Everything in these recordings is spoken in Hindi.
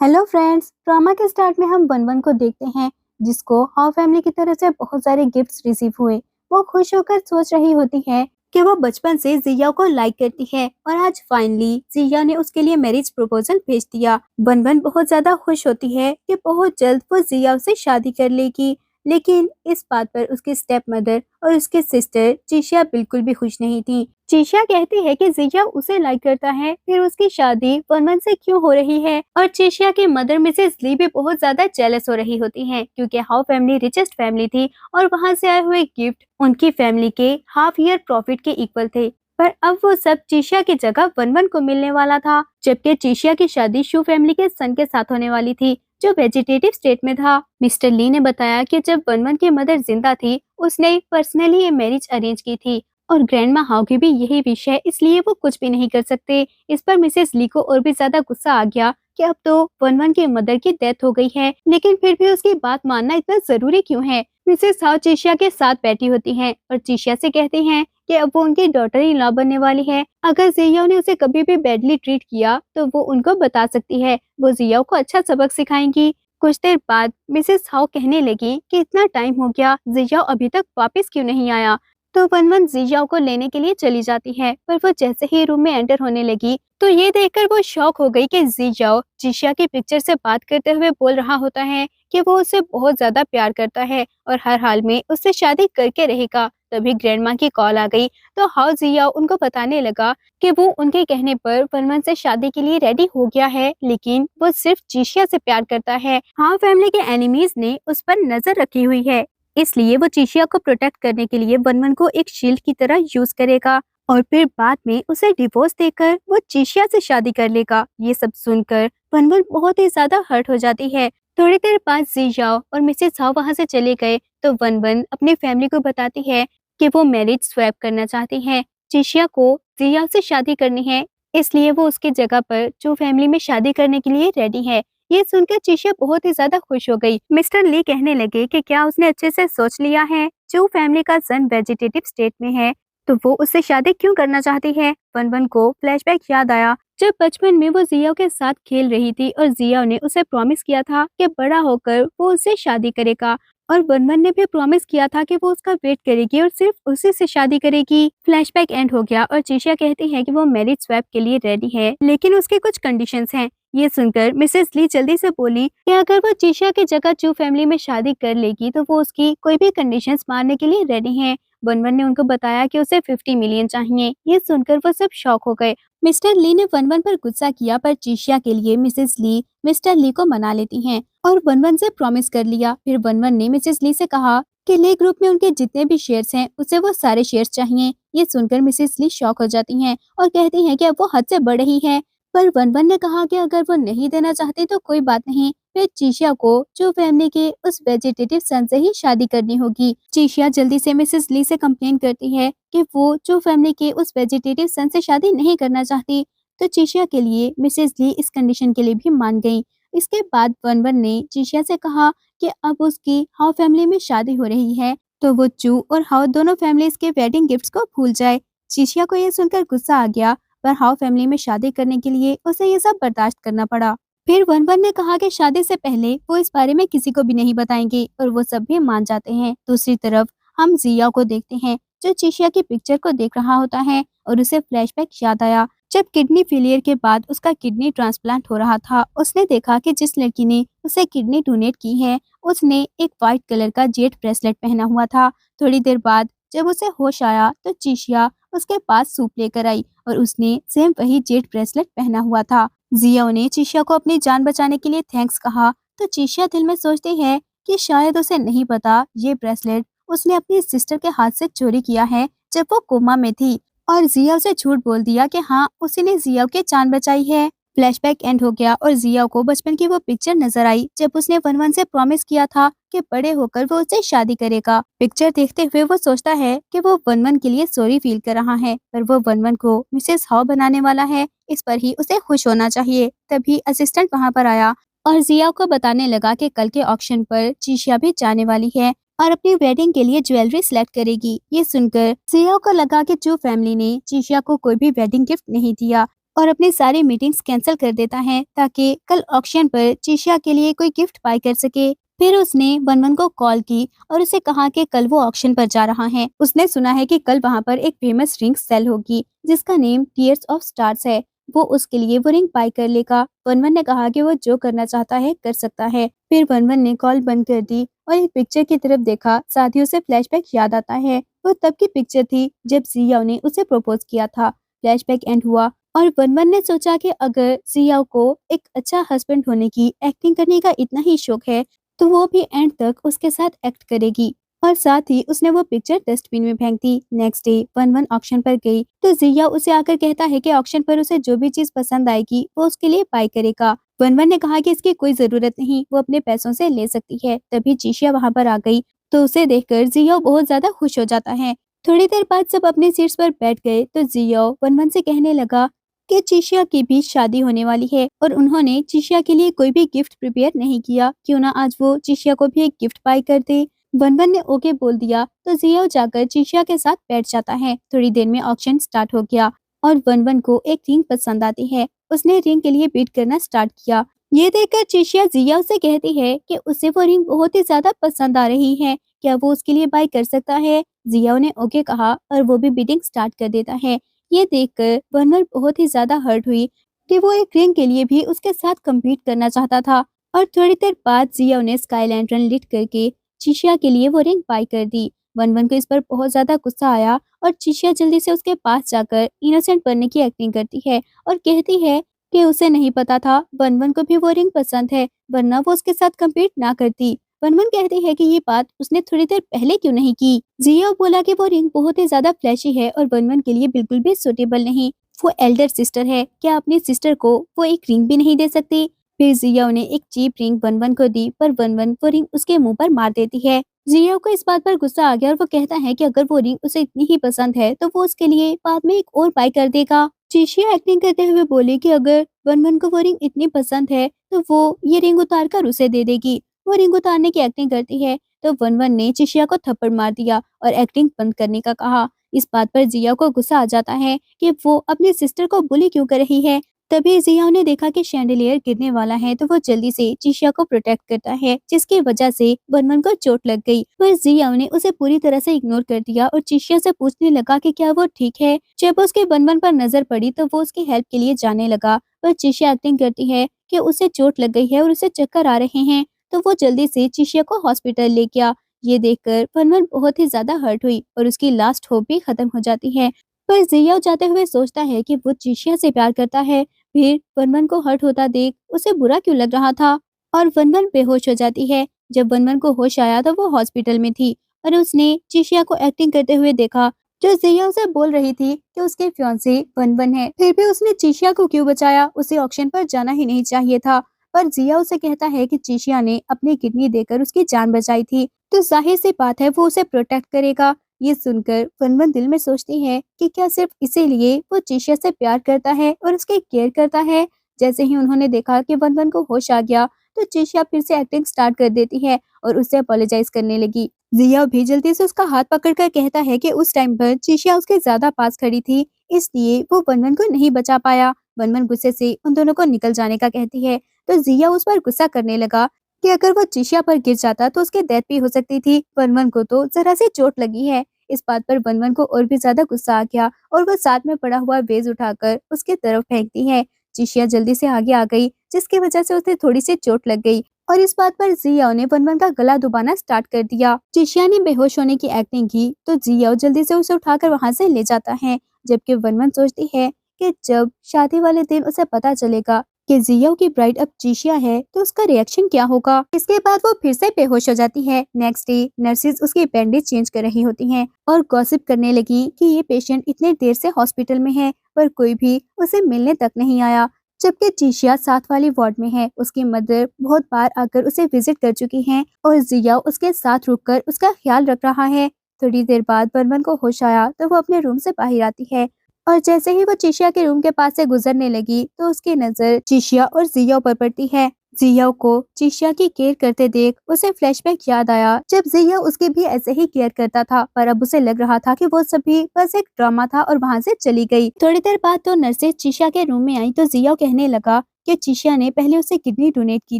हेलो फ्रेंड्स, ड्रामा के स्टार्ट में हम वन वन को देखते हैं जिसको हाउ फैमिली की तरफ से बहुत सारे गिफ्ट्स रिसीव हुए। वो खुश होकर सोच रही होती है कि वो बचपन से जिया को लाइक करती है और आज फाइनली जिया ने उसके लिए मैरिज प्रपोजल भेज दिया। वन वन बहुत ज्यादा खुश होती है कि बहुत जल्द वो जिया से शादी कर लेगी। लेकिन इस बात पर उसकी स्टेप मदर और उसके सिस्टर चीशिया बिल्कुल भी खुश नहीं थी। चीशिया कहती है कि जिया उसे लाइक करता है, फिर उसकी शादी वन वन से क्यों हो रही है। और चीशिया की मदर मिसेस ली भी बहुत ज्यादा जेलस हो रही होती हैं क्योंकि हाउ फैमिली रिचेस्ट फैमिली थी और वहां से आए हुए गिफ्ट उनकी फैमिली के हाफ ईयर प्रॉफिट के इक्वल थे। पर अब वो सब चीशिया की जगह वन वन को मिलने वाला था, जबकि चीशिया की शादी शू फैमिली के सन के साथ होने वाली थी जो वेजिटेटिव स्टेट में था। मिस्टर ली ने बताया कि जब वन वन की मदर जिंदा थी उसने पर्सनली ये मैरिज अरेंज की थी और ग्रैंड माँ हाउ की भी यही विश है, इसलिए वो कुछ भी नहीं कर सकते। इस पर मिसेस ली को और भी ज्यादा गुस्सा आ गया कि अब तो वन वन के मदर की डेथ हो गई है, लेकिन फिर भी उसकी बात मानना इतना जरूरी क्यों है। मिसेस हाउ चीशिया के साथ बैठी होती हैं और चीशिया से कहती हैं कि अब वो उनकी डॉटर इन लॉ बनने वाली है। अगर जिया ने उसे कभी भी बैडली ट्रीट किया तो वो उनको बता सकती है, वो जिया को अच्छा सबक सिखाएंगी। कुछ देर बाद मिसेस हाउ कहने लगी कि इतना टाइम हो गया, जिया अभी तक वापस क्यों नहीं आया। तो वन वन जियाओ को लेने के लिए चली जाती है, पर वो जैसे ही रूम में एंटर होने लगी तो ये देखकर वो शॉक हो गई कि जियाओ जिशिया की पिक्चर से बात करते हुए बोल रहा होता है कि वो उसे बहुत ज्यादा प्यार करता है और हर हाल में उससे शादी करके रहेगा। तभी ग्रैंडमा की कॉल आ गई तो हाउ जियाओ उनको बताने लगा कि वो उनके कहने पर वन वन से शादी के लिए रेडी हो गया है, लेकिन वो सिर्फ जिशिया से प्यार करता है। हाउ फैमिली के एनिमीज ने उस पर नजर रखी हुई है, इसलिए वो चीशिया को प्रोटेक्ट करने के लिए वन वन को एक शील्ड की तरह यूज करेगा और फिर बाद में उसे डिवोर्स देकर वो चीशिया से शादी कर लेगा। ये सब सुनकर वन वन बहुत ही ज्यादा हर्ट हो जाती है। थोड़ी देर बाद जियाओ और मिसेस हाओ वहां से चले गए तो वन वन अपनी फैमिली को बताती है कि वो मैरिज स्वैप करना चाहती है। चीशिया को जिया से शादी करनी है, इसलिए वो उसकी जगह पर जो फैमिली में शादी करने के लिए रेडी है। ये सुनकर चीशिया बहुत ही ज्यादा खुश हो गई। मिस्टर ली कहने लगे कि क्या उसने अच्छे से सोच लिया है, जो फैमिली का सन वेजिटेटिव स्टेट में है तो वो उससे शादी क्यों करना चाहती है। वन वन को फ्लैशबैक याद आया जब बचपन में वो जिया के साथ खेल रही थी और जिया ने उसे प्रॉमिस किया था कि बड़ा होकर वो उससे शादी करेगा और वन वन ने भी प्रॉमिस किया था कि वो उसका वेट करेगी और सिर्फ उसी से शादी करेगी। फ्लैशबैक एंड हो गया और चीशिया कहती है कि वो मैरिज स्वैप के लिए रेडी है, लेकिन उसके कुछ कंडीशंस हैं। ये सुनकर मिसेस ली जल्दी से बोली कि अगर वो चीशिया की जगह चू फैमिली में शादी कर लेगी तो वो उसकी कोई भी कंडीशंस मानने के लिए रेडी है। वन वन ने उनको बताया कि उसे 50 मिलियन चाहिए। ये सुनकर वो सब शॉक हो गए। मिस्टर ली ने वन वन पर गुस्सा किया, पर चीशिया के लिए मिसेस ली मिस्टर ली को मना लेती हैं और वन वन से प्रॉमिस कर लिया। फिर वन वन ने मिसेस ली से कहा कि ले ग्रुप में उनके जितने भी शेयर्स हैं उसे वो सारे शेयर्स चाहिए। ये सुनकर मिसेस ली शॉक हो जाती हैं और कहती हैं कि अब वो हद से बढ़ रही है। पर वन वन ने कहा कि अगर वो नहीं देना चाहती तो कोई बात नहीं, फिर चीशिया को जो फैमिली के उस वेजिटेटिव सन से ही शादी करनी होगी। चीशिया जल्दी से मिसेस ली से कंप्लेन करती है कि वो जो फैमिली के उस वेजिटेटिव सन से शादी नहीं करना चाहती। तो चीशिया के लिए मिसेस ली इस कंडीशन के लिए भी मान गई। इसके बाद वन वन ने चीशिया से कहा कि अब उसकी हाउ फैमिली में शादी हो रही है तो वो चू और हाउ दोनों फैमिलीज के वेडिंग गिफ्ट्स को भूल जाए। चीशिया को यह सुनकर गुस्सा आ गया, पर हाउ फैमिली में शादी करने के लिए उसे ये सब बर्दाश्त करना पड़ा। फिर वन वन ने कहा कि शादी से पहले वो इस बारे में किसी को भी नहीं बताएंगे और वो सब भी मान जाते हैं। दूसरी तरफ हम जिया को देखते हैं जो चीशिया की पिक्चर को देख रहा होता है और उसे फ्लैशबैक याद आया जब किडनी फेलियर के बाद उसका किडनी ट्रांसप्लांट हो रहा था। उसने देखा कि जिस लड़की ने उसे किडनी डोनेट की है उसने एक व्हाइट कलर का जेड ब्रेसलेट पहना हुआ था। थोड़ी देर बाद जब उसे होश आया तो चीशिया उसके पास सूप लेकर आई और उसने सेम वही जेड ब्रेसलेट पहना हुआ था। जिया ने चीशिया को अपनी जान बचाने के लिए थैंक्स कहा तो चीशिया दिल में सोचती है कि शायद उसे नहीं पता ये ब्रेसलेट उसने अपनी सिस्टर के हाथ से चोरी किया है जब वो कोमा में थी और जिया उसे झूठ बोल दिया कि हाँ उसी ने जिया की जान बचाई है। फ्लैशबैक एंड हो गया और जिया को बचपन की वो पिक्चर नजर आई जब उसने वन वन से प्रॉमिस किया था कि बड़े होकर वो उससे शादी करेगा। पिक्चर देखते हुए वो सोचता है कि वो वन वन के लिए सॉरी फील कर रहा है, पर वो वन वन को मिसेस हाउ बनाने वाला है, इस पर ही उसे खुश होना चाहिए। तभी असिस्टेंट वहाँ पर आया और जिया को बताने लगा कि कल के ऑक्शन पर चीशिया भी जाने वाली है और अपनी वेडिंग के लिए ज्वेलरी सिलेक्ट करेगी। ये सुनकर जिया को लगा कि जो फैमिली ने चीशिया को कोई भी वेडिंग गिफ्ट नहीं दिया और अपनी सारी मीटिंग्स कैंसिल कर देता है ताकि कल ऑक्शन पर चीशिया के लिए कोई गिफ्ट बाय कर सके। फिर उसने बनवन को कॉल की और उसे कहा कि कल वो ऑक्शन पर जा रहा है। उसने सुना है कि कल वहाँ पर एक फेमस रिंग सेल होगी जिसका नेम टीयर्स ऑफ स्टार्स है। वो उसके लिए वो रिंग बाय कर लेगा। वनवन ने कहा कि वो जो करना चाहता है कर सकता है। फिर वनवन ने कॉल बंद कर दी और एक पिक्चर की तरफ देखा। साथ ही उसे फ्लैशबैक याद आता है। वो तब की पिक्चर थी जब जियाओ ने उसे प्रपोज किया था। फ्लैशबैक एंड हुआ और वनवन ने सोचा कि अगर जियाओ को एक अच्छा हस्बैंड होने की एक्टिंग करने का इतना ही शौक है तो वो भी एंड तक उसके साथ एक्ट करेगी। और साथ ही उसने वो पिक्चर डस्टबिन में फेंक दी। नेक्स्ट डे वनवन ऑक्शन पर गई तो जिया उसे आकर कहता है कि ऑक्शन पर उसे जो भी चीज पसंद आएगी वो उसके लिए बाय करेगा। वनवन ने कहा कि इसकी कोई जरूरत नहीं, वो अपने पैसों से ले सकती है। तभी चीशिया वहां पर आ गई तो उसे देखकर जिया बहुत ज्यादा खुश हो जाता है। थोड़ी देर बाद सब अपने सीट्स पर बैठ गए तो जिया वनवन से कहने लगा कि चीशिया की भी शादी होने वाली है और उन्होंने चीशिया के लिए कोई भी गिफ्ट प्रिपेयर नहीं किया। क्यों ना आज वो चीशिया को भी एक गिफ्ट बाय कर दे। वनवन ने ओके बोल दिया तो जियाओ जाकर चीशिया के साथ बैठ जाता है। थोड़ी देर में ऑक्शन स्टार्ट हो गया और वनवन को एक रिंग पसंद आती है। उसने रिंग के लिए बिड करना स्टार्ट किया। ये देखकर चीशिया जियाओ से कहती है कि उसे वो रिंग बहुत ही ज्यादा पसंद आ रही है, क्या वो उसके लिए बाय कर सकता है। जियाओ ने ओके कहा और वो भी बिडिंग स्टार्ट कर देता है। ये देखकर वनवन बहुत ही ज्यादा हर्ट हुई कि वो एक रिंग के लिए भी उसके साथ कम्पीट करना चाहता था। और थोड़ी देर बाद जियाओ ने स्काई लैंटर्न लिट करके चीशिया के लिए वो रिंग बाय कर दी। वनवन को इस पर बहुत ज्यादा गुस्सा आया और चीशिया जल्दी से उसके पास जाकर इनोसेंट बनने की एक्टिंग करती है और कहती है कि उसे नहीं पता था वनवन को भी वो रिंग पसंद है, वरना वो उसके साथ कम्पीट ना करती। वनवन कहती है कि ये बात उसने थोड़ी देर पहले क्यों नहीं की। जिया बोला कि वो रिंग बहुत ही ज्यादा फ्लैशी है और वनवन के लिए बिल्कुल भी सुटेबल नहीं। वो एल्डर सिस्टर है, क्या अपनी सिस्टर को वो एक रिंग भी नहीं दे सकती। फिर जियाओ ने एक चीप रिंग वनवन को दी पर वनवन वो रिंग उसके मुंह पर मार देती है। जियाओ को इस बात पर गुस्सा आ गया और वो कहता है कि अगर वो रिंग उसे इतनी ही पसंद है तो वो उसके लिए बाद में एक और बाय कर देगा। चीशिया एक्टिंग करते हुए बोली कि अगर वनवन को वो रिंग इतनी पसंद है तो वो ये रिंग उतार कर उसे दे देगी। वो रिंग उतारने की एक्टिंग करती है तो वनवन ने चीशिया को थप्पड़ मार दिया और एक्टिंग बंद करने का कहा। इस बात पर जिया को गुस्सा आ जाता है कि वो अपनी सिस्टर को बुली क्यों कर रही है। तभी जियाओ ने देखा कि शैंडिलियर गिरने वाला है तो वो जल्दी से चीशिया को प्रोटेक्ट करता है जिसकी वजह से वनवन को चोट लग गई। पर जियाओ ने उसे पूरी तरह से इग्नोर कर दिया और चीशिया से पूछने लगा कि क्या वो ठीक है। जब उसके वनवन पर नजर पड़ी तो वो उसकी हेल्प के लिए जाने लगा पर चीशिया एक्टिंग करती है कि उसे चोट लग गई है और उसे चक्कर आ रहे हैं तो वो जल्दी से चीशिया को हॉस्पिटल ले गया। ये देखकर वनवन बहुत ही ज्यादा हर्ट हुई और उसकी लास्ट होप भी खत्म हो जाती है। पर जियाओ जाते हुए सोचता है कि वो चीशिया से प्यार करता है। फिर वनवन को हर्ट होता देख उसे बुरा क्यों लग रहा था और वनवन बेहोश हो जाती है। जब वनवन को होश आया तो वो हॉस्पिटल में थी और उसने चीशिया को एक्टिंग करते हुए देखा जो जिया उसे बोल रही थी कि उसके फियांसे वनवन है। फिर भी उसने चीशिया को क्यों बचाया, उसे ऑक्शन पर जाना ही नहीं चाहिए था। पर जिया उसे कहता है कि चीशिया ने अपनी किडनी देकर उसकी जान बचाई थी तो जाहिर सी बात है वो उसे प्रोटेक्ट करेगा। ये सुनकर वनवन दिल में सोचती है कि क्या सिर्फ इसीलिए वो चीशिया से प्यार करता है और उसकी केयर करता है। जैसे ही उन्होंने देखा कि वनवन को होश आ गया तो चीशिया फिर से एक्टिंग स्टार्ट कर देती है और उससे अपोलोजाइज करने लगी। जिया भी जल्दी से उसका हाथ पकड़कर कहता है कि उस टाइम पर चीशिया उसके ज्यादा पास खड़ी थी इसलिए वो वनवन को नहीं बचा पाया। वनवन गुस्से से उन दोनों को निकल जाने का कहती है तो जिया उस पर गुस्सा करने लगा कि अगर वो चीशिया पर गिर जाता तो उसकी डेथ भी हो सकती थी। वनवन को तो जरा सी चोट लगी है। इस बात पर वनवन को और भी ज्यादा गुस्सा आ गया और वो साथ में पड़ा हुआ वेज उठाकर उसके तरफ फेंकती है। चीशिया जल्दी से आगे आ गई जिसकी वजह से उसे थोड़ी सी चोट लग गई और इस बात पर जियाओ ने वनवन का गला दबाना स्टार्ट कर दिया। चीशिया ने बेहोश होने की एक्टिंग की तो जियाओ जल्दी से उसे उठाकर वहां से ले जाता है। जबकि वनवन सोचती है कि जब शादी वाले दिन उसे पता चलेगा कि जियाओ की ब्राइड अब चीशिया है तो उसका रिएक्शन क्या होगा। इसके बाद वो फिर से बेहोश हो जाती है। नेक्स्ट डे नर्सेज उसकी बैंडेज चेंज कर रही होती हैं और गॉसिप करने लगी कि ये पेशेंट इतने देर से हॉस्पिटल में है पर कोई भी उसे मिलने तक नहीं आया। जबकि चीशिया साथ वाली वार्ड में है। उसकी मदर बहुत बार आकर उसे विजिट कर चुकी हैं और जियाओ उसके साथ रुककर उसका ख्याल रख रहा है। थोड़ी देर बाद वनवन को होश आया तो वो अपने रूम से बाहर आती है और जैसे ही वो चीशिया के रूम के पास से गुजरने लगी तो उसकी नजर चीशिया और जियाओ पर पड़ती है। जियाओ को चिशिया की केयर करते देख उसे फ्लैशबैक याद आया जब जिया उसकी भी ऐसे ही केयर करता था, पर अब उसे लग रहा था कि वो सब भी बस एक ड्रामा था और वहाँ से चली गई। थोड़ी देर बाद तो नर्सेज चिशिया के रूम में आई तो जिया कहने लगा कि चिशिया ने पहले उसे किडनी डोनेट की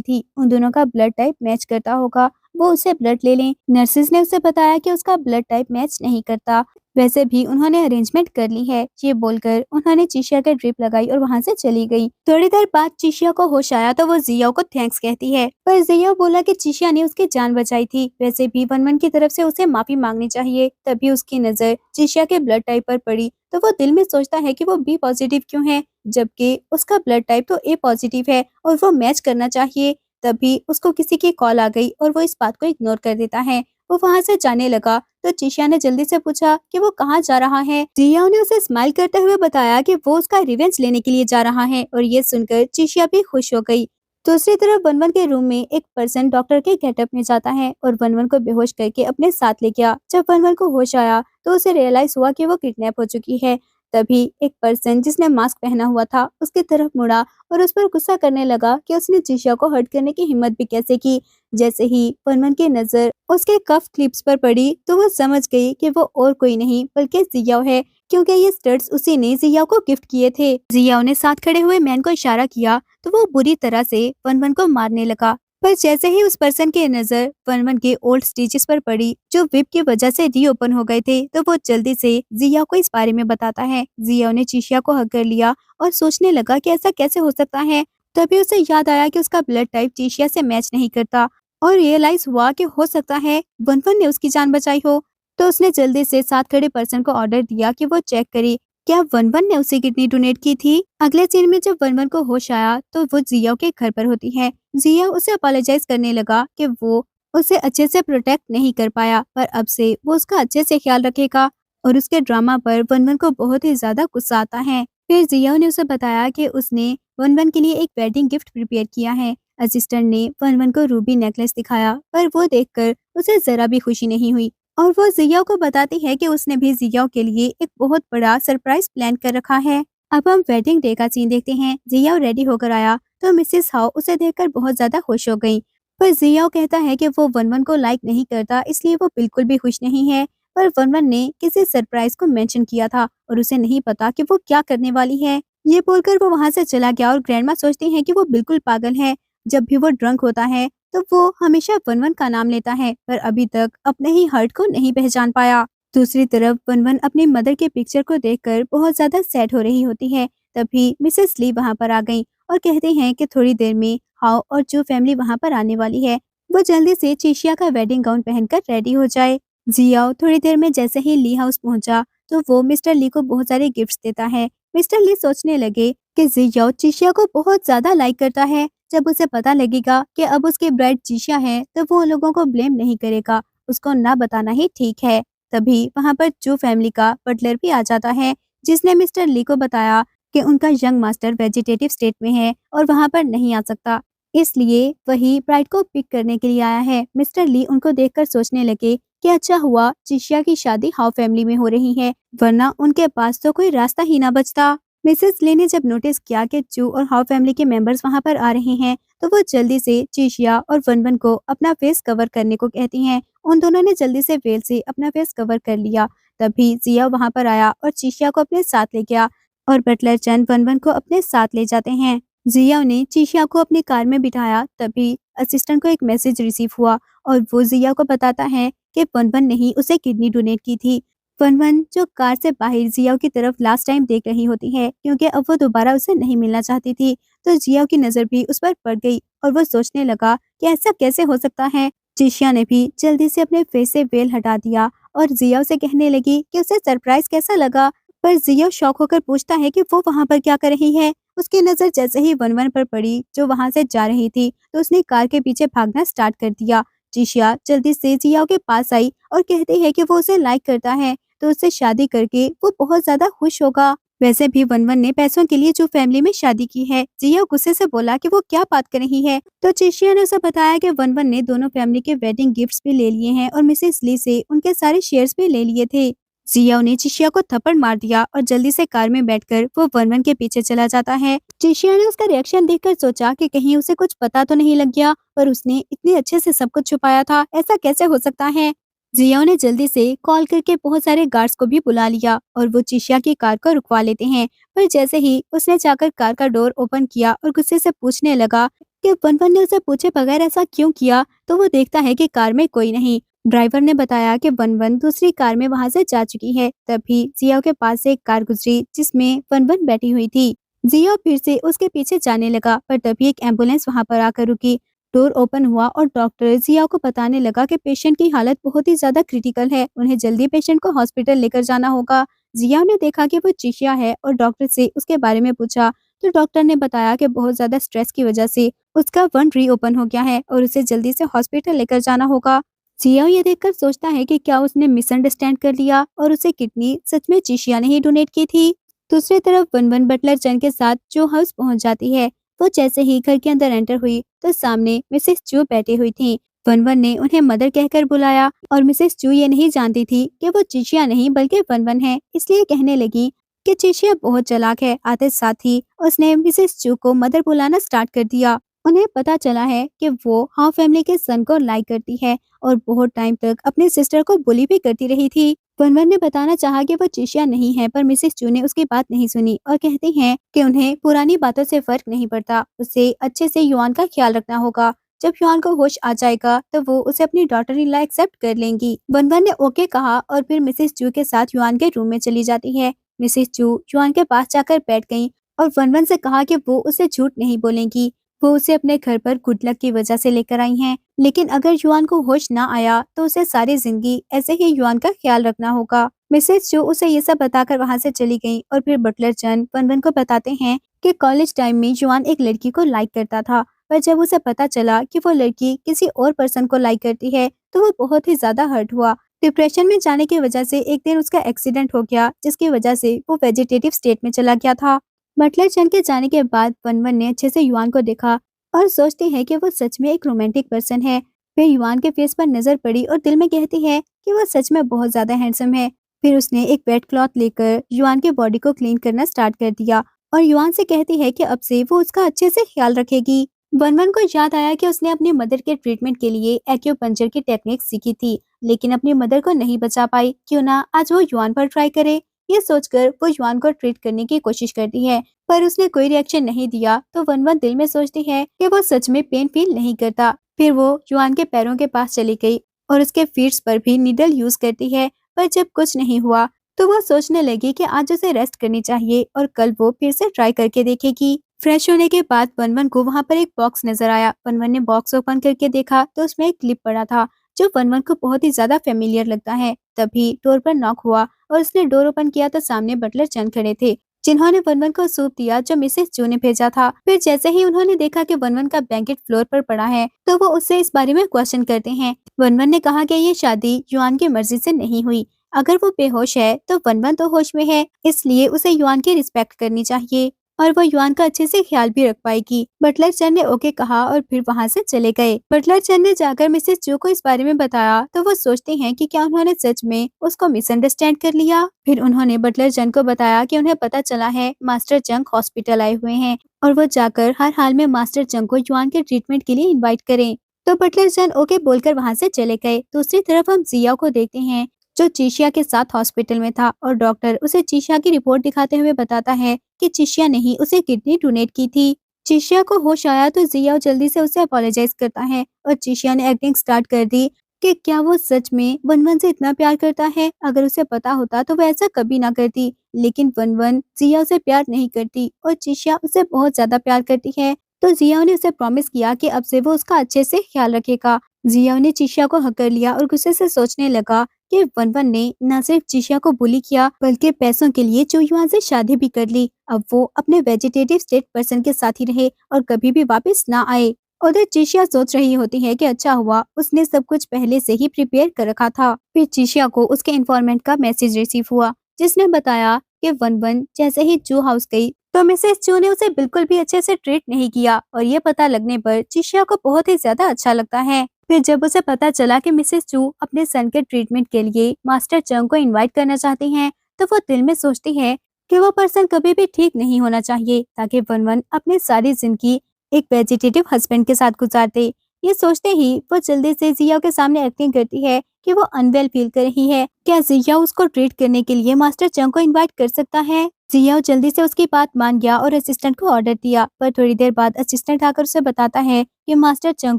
थी, उन दोनों का ब्लड टाइप मैच करता होगा, वो उसे ब्लड ले लें। नर्सेज ने उसे बताया कि उसका ब्लड टाइप मैच नहीं करता, वैसे भी उन्होंने अरेंजमेंट कर ली है। ये बोलकर उन्होंने चिशिया के ड्रिप लगाई और वहाँ से चली गई। थोड़ी देर बाद चिशिया को होश आया तो वो जियाओ को थैंक्स कहती है, पर जियाओ बोला कि चिशिया ने उसकी जान बचाई थी, वैसे भी वनवन की तरफ से उसे माफी मांगनी चाहिए। तभी उसकी नजर चिशिया के ब्लड टाइप पर पड़ी तो वो दिल में सोचता है कि वो बी पॉजिटिव क्यों है, जबकि उसका ब्लड टाइप तो ए पॉजिटिव है और वो मैच करना चाहिए। तभी उसको किसी की कॉल आ गई और वो इस बात को इग्नोर कर देता है। वो वहाँ से जाने लगा तो चिशिया ने जल्दी से पूछा कि वो कहाँ जा रहा है। जियाओ ने उसे स्माइल करते हुए बताया कि वो उसका रिवेंज लेने के लिए जा रहा है और ये सुनकर चिशिया भी खुश हो गई। दूसरी तरफ वनवन के रूम में एक पर्सन डॉक्टर के गेटअप में जाता है और वनवन को बेहोश करके अपने साथ ले गया। जब वनवन को होश आया तो उसे रियलाइज हुआ कि वो किडनैप हो चुकी है। तभी एक पर्सन जिसने मास्क पहना हुआ था उसकी तरफ मुड़ा और उस पर गुस्सा करने लगा कि उसने चिशिया को हर्ट करने की हिम्मत भी कैसे की। जैसे ही वनवन की नजर उसके कफ क्लिप्स पर पड़ी तो वो समझ गई कि वो और कोई नहीं बल्कि जियाओ है, क्योंकि ये स्टड्स उसी ने जियाओ को गिफ्ट किए थे। जियाओ ने साथ खड़े हुए मैन को इशारा किया तो वो बुरी तरह से वनवन को मारने लगा, पर जैसे ही उस पर्सन की नजर वनवन के ओल्ड स्टिचेस पर पड़ी जो विप की वजह से रीओपन हो गए थे तो वो जल्दी से जियाओ को इस बारे में बताता है। जियाओ ने चिशिया को हग कर लिया और सोचने लगा कि ऐसा कैसे हो सकता है। तभी उसे याद आया कि उसका ब्लड टाइप चिशिया से मैच नहीं करता और रियलाइज हुआ कि हो सकता है वनवन ने उसकी जान बचाई हो। तो उसने जल्दी से साथ खड़े पर्सन को ऑर्डर दिया कि वो चेक करे क्या वनवन ने उसे किडनी डोनेट की थी। अगले सीन में जब वनवन को होश आया तो वो जियाओ के घर पर होती है। जिया उसे अपोलोजाइज करने लगा कि वो उसे अच्छे से प्रोटेक्ट नहीं कर पाया, पर अब से वो उसका अच्छे से ख्याल रखेगा और उसके ड्रामा पर वनवन को बहुत ही ज्यादा गुस्सा आता है। फिर जिया ने उसे बताया कि उसने वनवन के लिए एक वेडिंग गिफ्ट प्रिपेयर किया है। असिस्टेंट ने वनवन को रूबी नेकलेस दिखाया, पर वो देखकर उसे जरा भी खुशी नहीं हुई और वो जियाओ को बताती है कि उसने भी जियाओ के लिए एक बहुत बड़ा सरप्राइज प्लान कर रखा है। अब हम वेडिंग डे का सीन देखते हैं। जियाओ रेडी होकर आया तो मिसेस हाओ उसे देखकर बहुत ज्यादा खुश हो गई, पर जियाओ कहता है कि वो वनवन को लाइक नहीं करता इसलिए वो बिल्कुल भी खुश नहीं है। पर वनवन ने किसी सरप्राइज को मेंशन किया था और उसे नहीं पता कि वो क्या करने वाली है। ये बोलकर वो वहां से चला गया और ग्रैंडमा सोचती है कि वो बिल्कुल पागल है। जब भी वो ड्रंक होता है तो वो हमेशा वनवन का नाम लेता है, पर अभी तक अपने ही हर्ट को नहीं पहचान पाया। दूसरी तरफ वनवन अपनी मदर के पिक्चर को देखकर बहुत ज्यादा सैड हो रही होती है। तभी मिसेस ली वहां पर आ गई और कहते हैं कि थोड़ी देर में हाओ और जो फैमिली वहां पर आने वाली है वो जल्दी से चिशिया का वेडिंग गाउन पहनकर रेडी हो जाए। जियाओ थोड़ी देर में जैसे ही ली हाउस पहुंचा तो वो मिस्टर ली को बहुत सारे गिफ्ट्स देता है। मिस्टर ली सोचने लगे कि जियाओ चिशिया को बहुत ज्यादा लाइक करता है। जब उसे पता लगेगा कि अब उसकी ब्राइड चिशिया है तो वो लोगों को ब्लेम नहीं करेगा, उसको ना बताना ही ठीक है। तभी वहां पर जो फैमिली का बटलर भी आ जाता है जिसने मिस्टर ली को बताया कि उनका यंग मास्टर वेजिटेटिव स्टेट में है और वहां पर नहीं आ सकता, इसलिए वही ब्राइड को पिक करने के लिए आया है। मिस्टर ली उनको देखकर सोचने लगे कि अच्छा हुआ चिशिया की शादी हाउ फैमिली में हो रही है, वरना उनके पास तो कोई रास्ता ही ना बचता। मिसेस ली ने जब नोटिस किया कि जू और हाउ फैमिली के मेंबर्स वहां पर आ रहे हैं तो वो जल्दी से चिशिया और वनवन को अपना फेस कवर करने को कहती हैं। उन दोनों ने जल्दी से वेल से अपना फेस कवर कर लिया। तभी जिया वहां पर आया और चिशिया को अपने साथ ले गया और बटलर चंद वनवन को अपने साथ ले जाते हैं। जिया ने चिशिया को अपनी कार में बिठाया। तभी असिस्टेंट को एक मैसेज रिसीव हुआ और वो जिया को बताता है कि वनवन ने ही उसे किडनी डोनेट की थी। वनवन जो कार से बाहर जियाओ की तरफ लास्ट टाइम देख रही होती है क्योंकि अब वो दोबारा उसे नहीं मिलना चाहती थी, तो जियाओ की नजर भी उस पर पड़ गई और वो सोचने लगा कि ऐसा कैसे हो सकता है। चिशिया ने भी जल्दी से अपने फेस से वेल हटा दिया और जियाओ से कहने लगी कि उसे सरप्राइज कैसा लगा, पर जियाओ शॉक होकर पूछता है कि वो वहां पर क्या कर रही है। उसकी नजर जैसे ही वनवन पर पड़ी जो वहां से जा रही थी तो उसने कार के पीछे भागना स्टार्ट कर दिया। चिशिया जल्दी से जियाओ के पास आई और कहती है कि वो उसे लाइक करता है तो उससे शादी करके वो बहुत ज्यादा खुश होगा। वैसे भी वनवन ने पैसों के लिए जो फैमिली में शादी की है। जिया गुस्से से बोला कि वो क्या बात कर रही है, तो चिशिया ने उसे बताया कि वनवन ने दोनों फैमिली के वेडिंग गिफ्ट्स भी ले लिए हैं और मिसेस ली से उनके सारे शेयर्स भी ले लिए थे। जियाओ ने चिशिया को थप्पड़ मार दिया और जल्दी से कार में बैठकर वो वनवन के पीछे चला जाता है। चिशिया ने उसका रिएक्शन देखकर सोचा कि कहीं उसे कुछ पता तो नहीं लग गया, पर उसने इतने अच्छे से सब कुछ छुपाया था, ऐसा कैसे हो सकता है। जियाओ ने जल्दी से कॉल करके बहुत सारे गार्ड्स को भी बुला लिया और वो चिशिया की कार को रुकवा लेते हैं। पर जैसे ही उसने जाकर कार का डोर ओपन किया और गुस्से से पूछने लगा कि वनवन ने उसे पूछे बगैर ऐसा क्यों किया, तो वो देखता है कि कार में कोई नहीं। ड्राइवर ने बताया कि वनवन दूसरी कार में वहां से जा चुकी है। तभी जियाओ के पास से एक कार गुजरी जिसमें वनवन बैठी हुई थी। जियाओ फिर से उसके पीछे जाने लगा, पर तभी एक एम्बुलेंस वहां पर आकर रुकी। डोर ओपन हुआ और डॉक्टर जियाओ को बताने लगा कि पेशेंट की हालत बहुत ही ज्यादा क्रिटिकल है, उन्हें जल्दी पेशेंट को हॉस्पिटल लेकर जाना होगा। जियाओ ने देखा कि वो चिशिया है और डॉक्टर से उसके बारे में पूछा, तो डॉक्टर ने बताया कि बहुत ज्यादा स्ट्रेस की वजह से उसका वंड रीओपन हो गया है और उसे जल्दी से हॉस्पिटल लेकर जाना होगा। जियाओ ये देखकर सोचता है कि क्या उसने मिसअंडरस्टैंड कर लिया और उसे किडनी सच में चिशिया ने ही डोनेट की थी। दूसरी तरफ वनवन बटलर चन के साथ जो हाउस पहुंच जाती है। वो जैसे ही घर के अंदर एंटर हुई तो सामने मिसेस चू बैठी हुई थी। वनवन ने उन्हें मदर कहकर बुलाया और मिसेस चू ये नहीं जानती थी कि वो चिशिया नहीं बल्कि वनवन है, इसलिए कहने लगी कि चिशिया बहुत चालाक है। आते साथ ही उसने मिसेस चू को मदर बुलाना स्टार्ट कर दिया। उन्हें पता चला है कि वो हाउ फैमिली के सन को लाइक करती है और बहुत टाइम तक अपने सिस्टर को बुली भी करती रही थी। वनवन ने बताना चाहा कि वो चिशिया नहीं है, पर मिसेस चू ने उसकी बात नहीं सुनी और कहती हैं कि उन्हें पुरानी बातों से फर्क नहीं पड़ता, उसे अच्छे से युआन का ख्याल रखना होगा। जब युआन को होश आ जाएगा तो वो उसे अपनी डॉटर इन लॉ एक्सेप्ट कर लेंगी। वनवन ने ओके कहा और फिर मिसेस चू के साथ युआन के रूम में चली जाती है। मिसेस चू युआन के पास जाकर बैठ गई और वनवन से कहा कि वो उसे झूठ नहीं बोलेंगी, वो उसे अपने घर पर गुड लक की वजह से लेकर आई हैं। लेकिन अगर युआन को होश ना आया तो उसे सारी जिंदगी ऐसे ही युआन का ख्याल रखना होगा। मिसेस चू उसे ये सब बताकर वहां से चली गई और फिर बटलर चन वनवन को बताते हैं कि कॉलेज टाइम में युआन एक लड़की को लाइक करता था, पर जब उसे पता चला कि वो लड़की किसी और पर्सन को लाइक करती है तो वो बहुत ही ज्यादा हर्ट हुआ। डिप्रेशन में जाने की वजह से एक दिन उसका एक्सीडेंट हो गया, जिसकी वजह से वो वेजिटेटिव स्टेट में चला गया था। बटलर चन के जाने के बाद वनवन ने अच्छे से युआन को देखा और सोचती है कि वो सच में एक रोमांटिक पर्सन है। फिर युआन के फेस पर नजर पड़ी और दिल में कहती है कि वो सच में बहुत ज्यादा हैंडसम है। फिर उसने एक वेट क्लॉथ लेकर युआन के बॉडी को क्लीन करना स्टार्ट कर दिया और युआन से कहती है कि अब से वो उसका अच्छे से ख्याल रखेगी। वनवन को याद आया कि उसने अपनी मदर के ट्रीटमेंट के लिए एक्यूपंक्चर की टेक्निक सीखी थी, लेकिन अपनी मदर को नहीं बचा पाई। क्यों ना आज वो युआन पर ट्राई करे। ये सोचकर वो युआन को ट्रीट करने की कोशिश करती है, पर उसने कोई रिएक्शन नहीं दिया। तो वनवन दिल में सोचती है कि वो सच में पेन फील नहीं करता। फिर वो युआन के पैरों के पास चली गई और उसके फीट्स पर भी नीडल यूज करती है, पर जब कुछ नहीं हुआ तो वो सोचने लगी कि आज उसे रेस्ट करनी चाहिए और कल वो फिर से ट्राई करके देखेगी। फ्रेश होने के बाद वनवन को वहाँ पर एक बॉक्स नजर आया। वनवन ने बॉक्स ओपन करके देखा तो उसमें एक क्लिप पड़ा था जो वनवन को बहुत ही ज्यादा फेमिलियर लगता है। तभी डोर पर नॉक हुआ और उसने डोर ओपन किया तो सामने बटलर चन खड़े थे, जिन्होंने वनवन को सूप दिया जो मिसेस चू ने भेजा था। फिर जैसे ही उन्होंने देखा कि वनवन का ब्लैंकेट फ्लोर पर पड़ा है तो वो उससे इस बारे में क्वेश्चन करते हैं। वनवन ने कहा कि ये शादी युआन की मर्जी से नहीं हुई, अगर वो बेहोश है तो वनवन तो होश में है, इसलिए उसे युआन की रिस्पेक्ट करनी चाहिए और वो युआन का अच्छे से ख्याल भी रख पाएगी। बटलर चन ने ओके कहा और फिर वहाँ से चले गए। बटलर चन ने जाकर मिसेस चू को इस बारे में बताया तो वो सोचते हैं कि क्या उन्होंने सच में उसको मिसअंडरस्टैंड कर लिया। फिर उन्होंने बटलर चन को बताया कि उन्हें पता चला है मास्टर चंग हॉस्पिटल आए हुए हैं और वो जाकर हर हाल में मास्टर चंग को युआन के ट्रीटमेंट के लिए इन्वाइट करें। तो बटलर चन ओके बोलकर वहाँ से चले गए। दूसरी तरफ हम जिया को देखते हैं जो चिशिया के साथ हॉस्पिटल में था और डॉक्टर उसे चिशिया की रिपोर्ट दिखाते हुए बताता है कि चिशिया ने ही उसे किडनी डोनेट की थी। चिशिया को होश आया तो जिया जल्दी से उसे अपोलोजाइज करता है और चिशिया ने एक्टिंग स्टार्ट कर दी कि क्या वो सच में वनवन से इतना प्यार करता है। अगर उसे पता होता तो वो ऐसा कभी ना करती, लेकिन वनवन जिया से प्यार नहीं करती और चिशिया उसे बहुत ज्यादा प्यार करती है। तो जिया ने उसे प्रॉमिस किया कि अब से वो उसका अच्छे से ख्याल रखेगा। जिया ने चिशिया को हक कर लिया और गुस्से से सोचने लगा कि वनवन ने न सिर्फ चिशिया को बुली किया बल्कि पैसों के लिए चोयुआन से शादी भी कर ली। अब वो अपने वेजिटेटिव स्टेट पर्सन के साथ ही रहे और कभी भी वापस ना आए। उधर चिशिया सोच रही होती है कि अच्छा हुआ उसने सब कुछ पहले से ही प्रिपेयर कर रखा था। फिर चिशिया को उसके इन्फॉर्मेंट का मैसेज रिसीव हुआ जिसने बताया कि वनवन जैसे ही चू हाउस गई तो मिसेस चू ने उसे बिल्कुल भी अच्छे से ट्रीट नहीं किया और ये पता लगने पर चिशिया को बहुत ही ज्यादा अच्छा लगता है। फिर जब उसे पता चला कि मिसेस चू अपने सन के ट्रीटमेंट के लिए मास्टर चंग को इनवाइट करना चाहती हैं, तो वो दिल में सोचती है कि वो पर्सन कभी भी ठीक नहीं होना चाहिए ताकि वन वन अपनी सारी जिंदगी एक वेजिटेटिव हस्बैंड के साथ गुजार दे। ये सोचते ही वो जल्दी से जियाओ के सामने एक्टिंग करती है कि वो अनवेल फील कर रही है। क्या जियाओ उसको ट्रीट करने के लिए मास्टर चंग को इनवाइट कर सकता है? जियाओ जल्दी से उसकी बात मान गया और असिस्टेंट को ऑर्डर दिया, पर थोड़ी देर बाद असिस्टेंट आकर उसे बताता है कि मास्टर चंग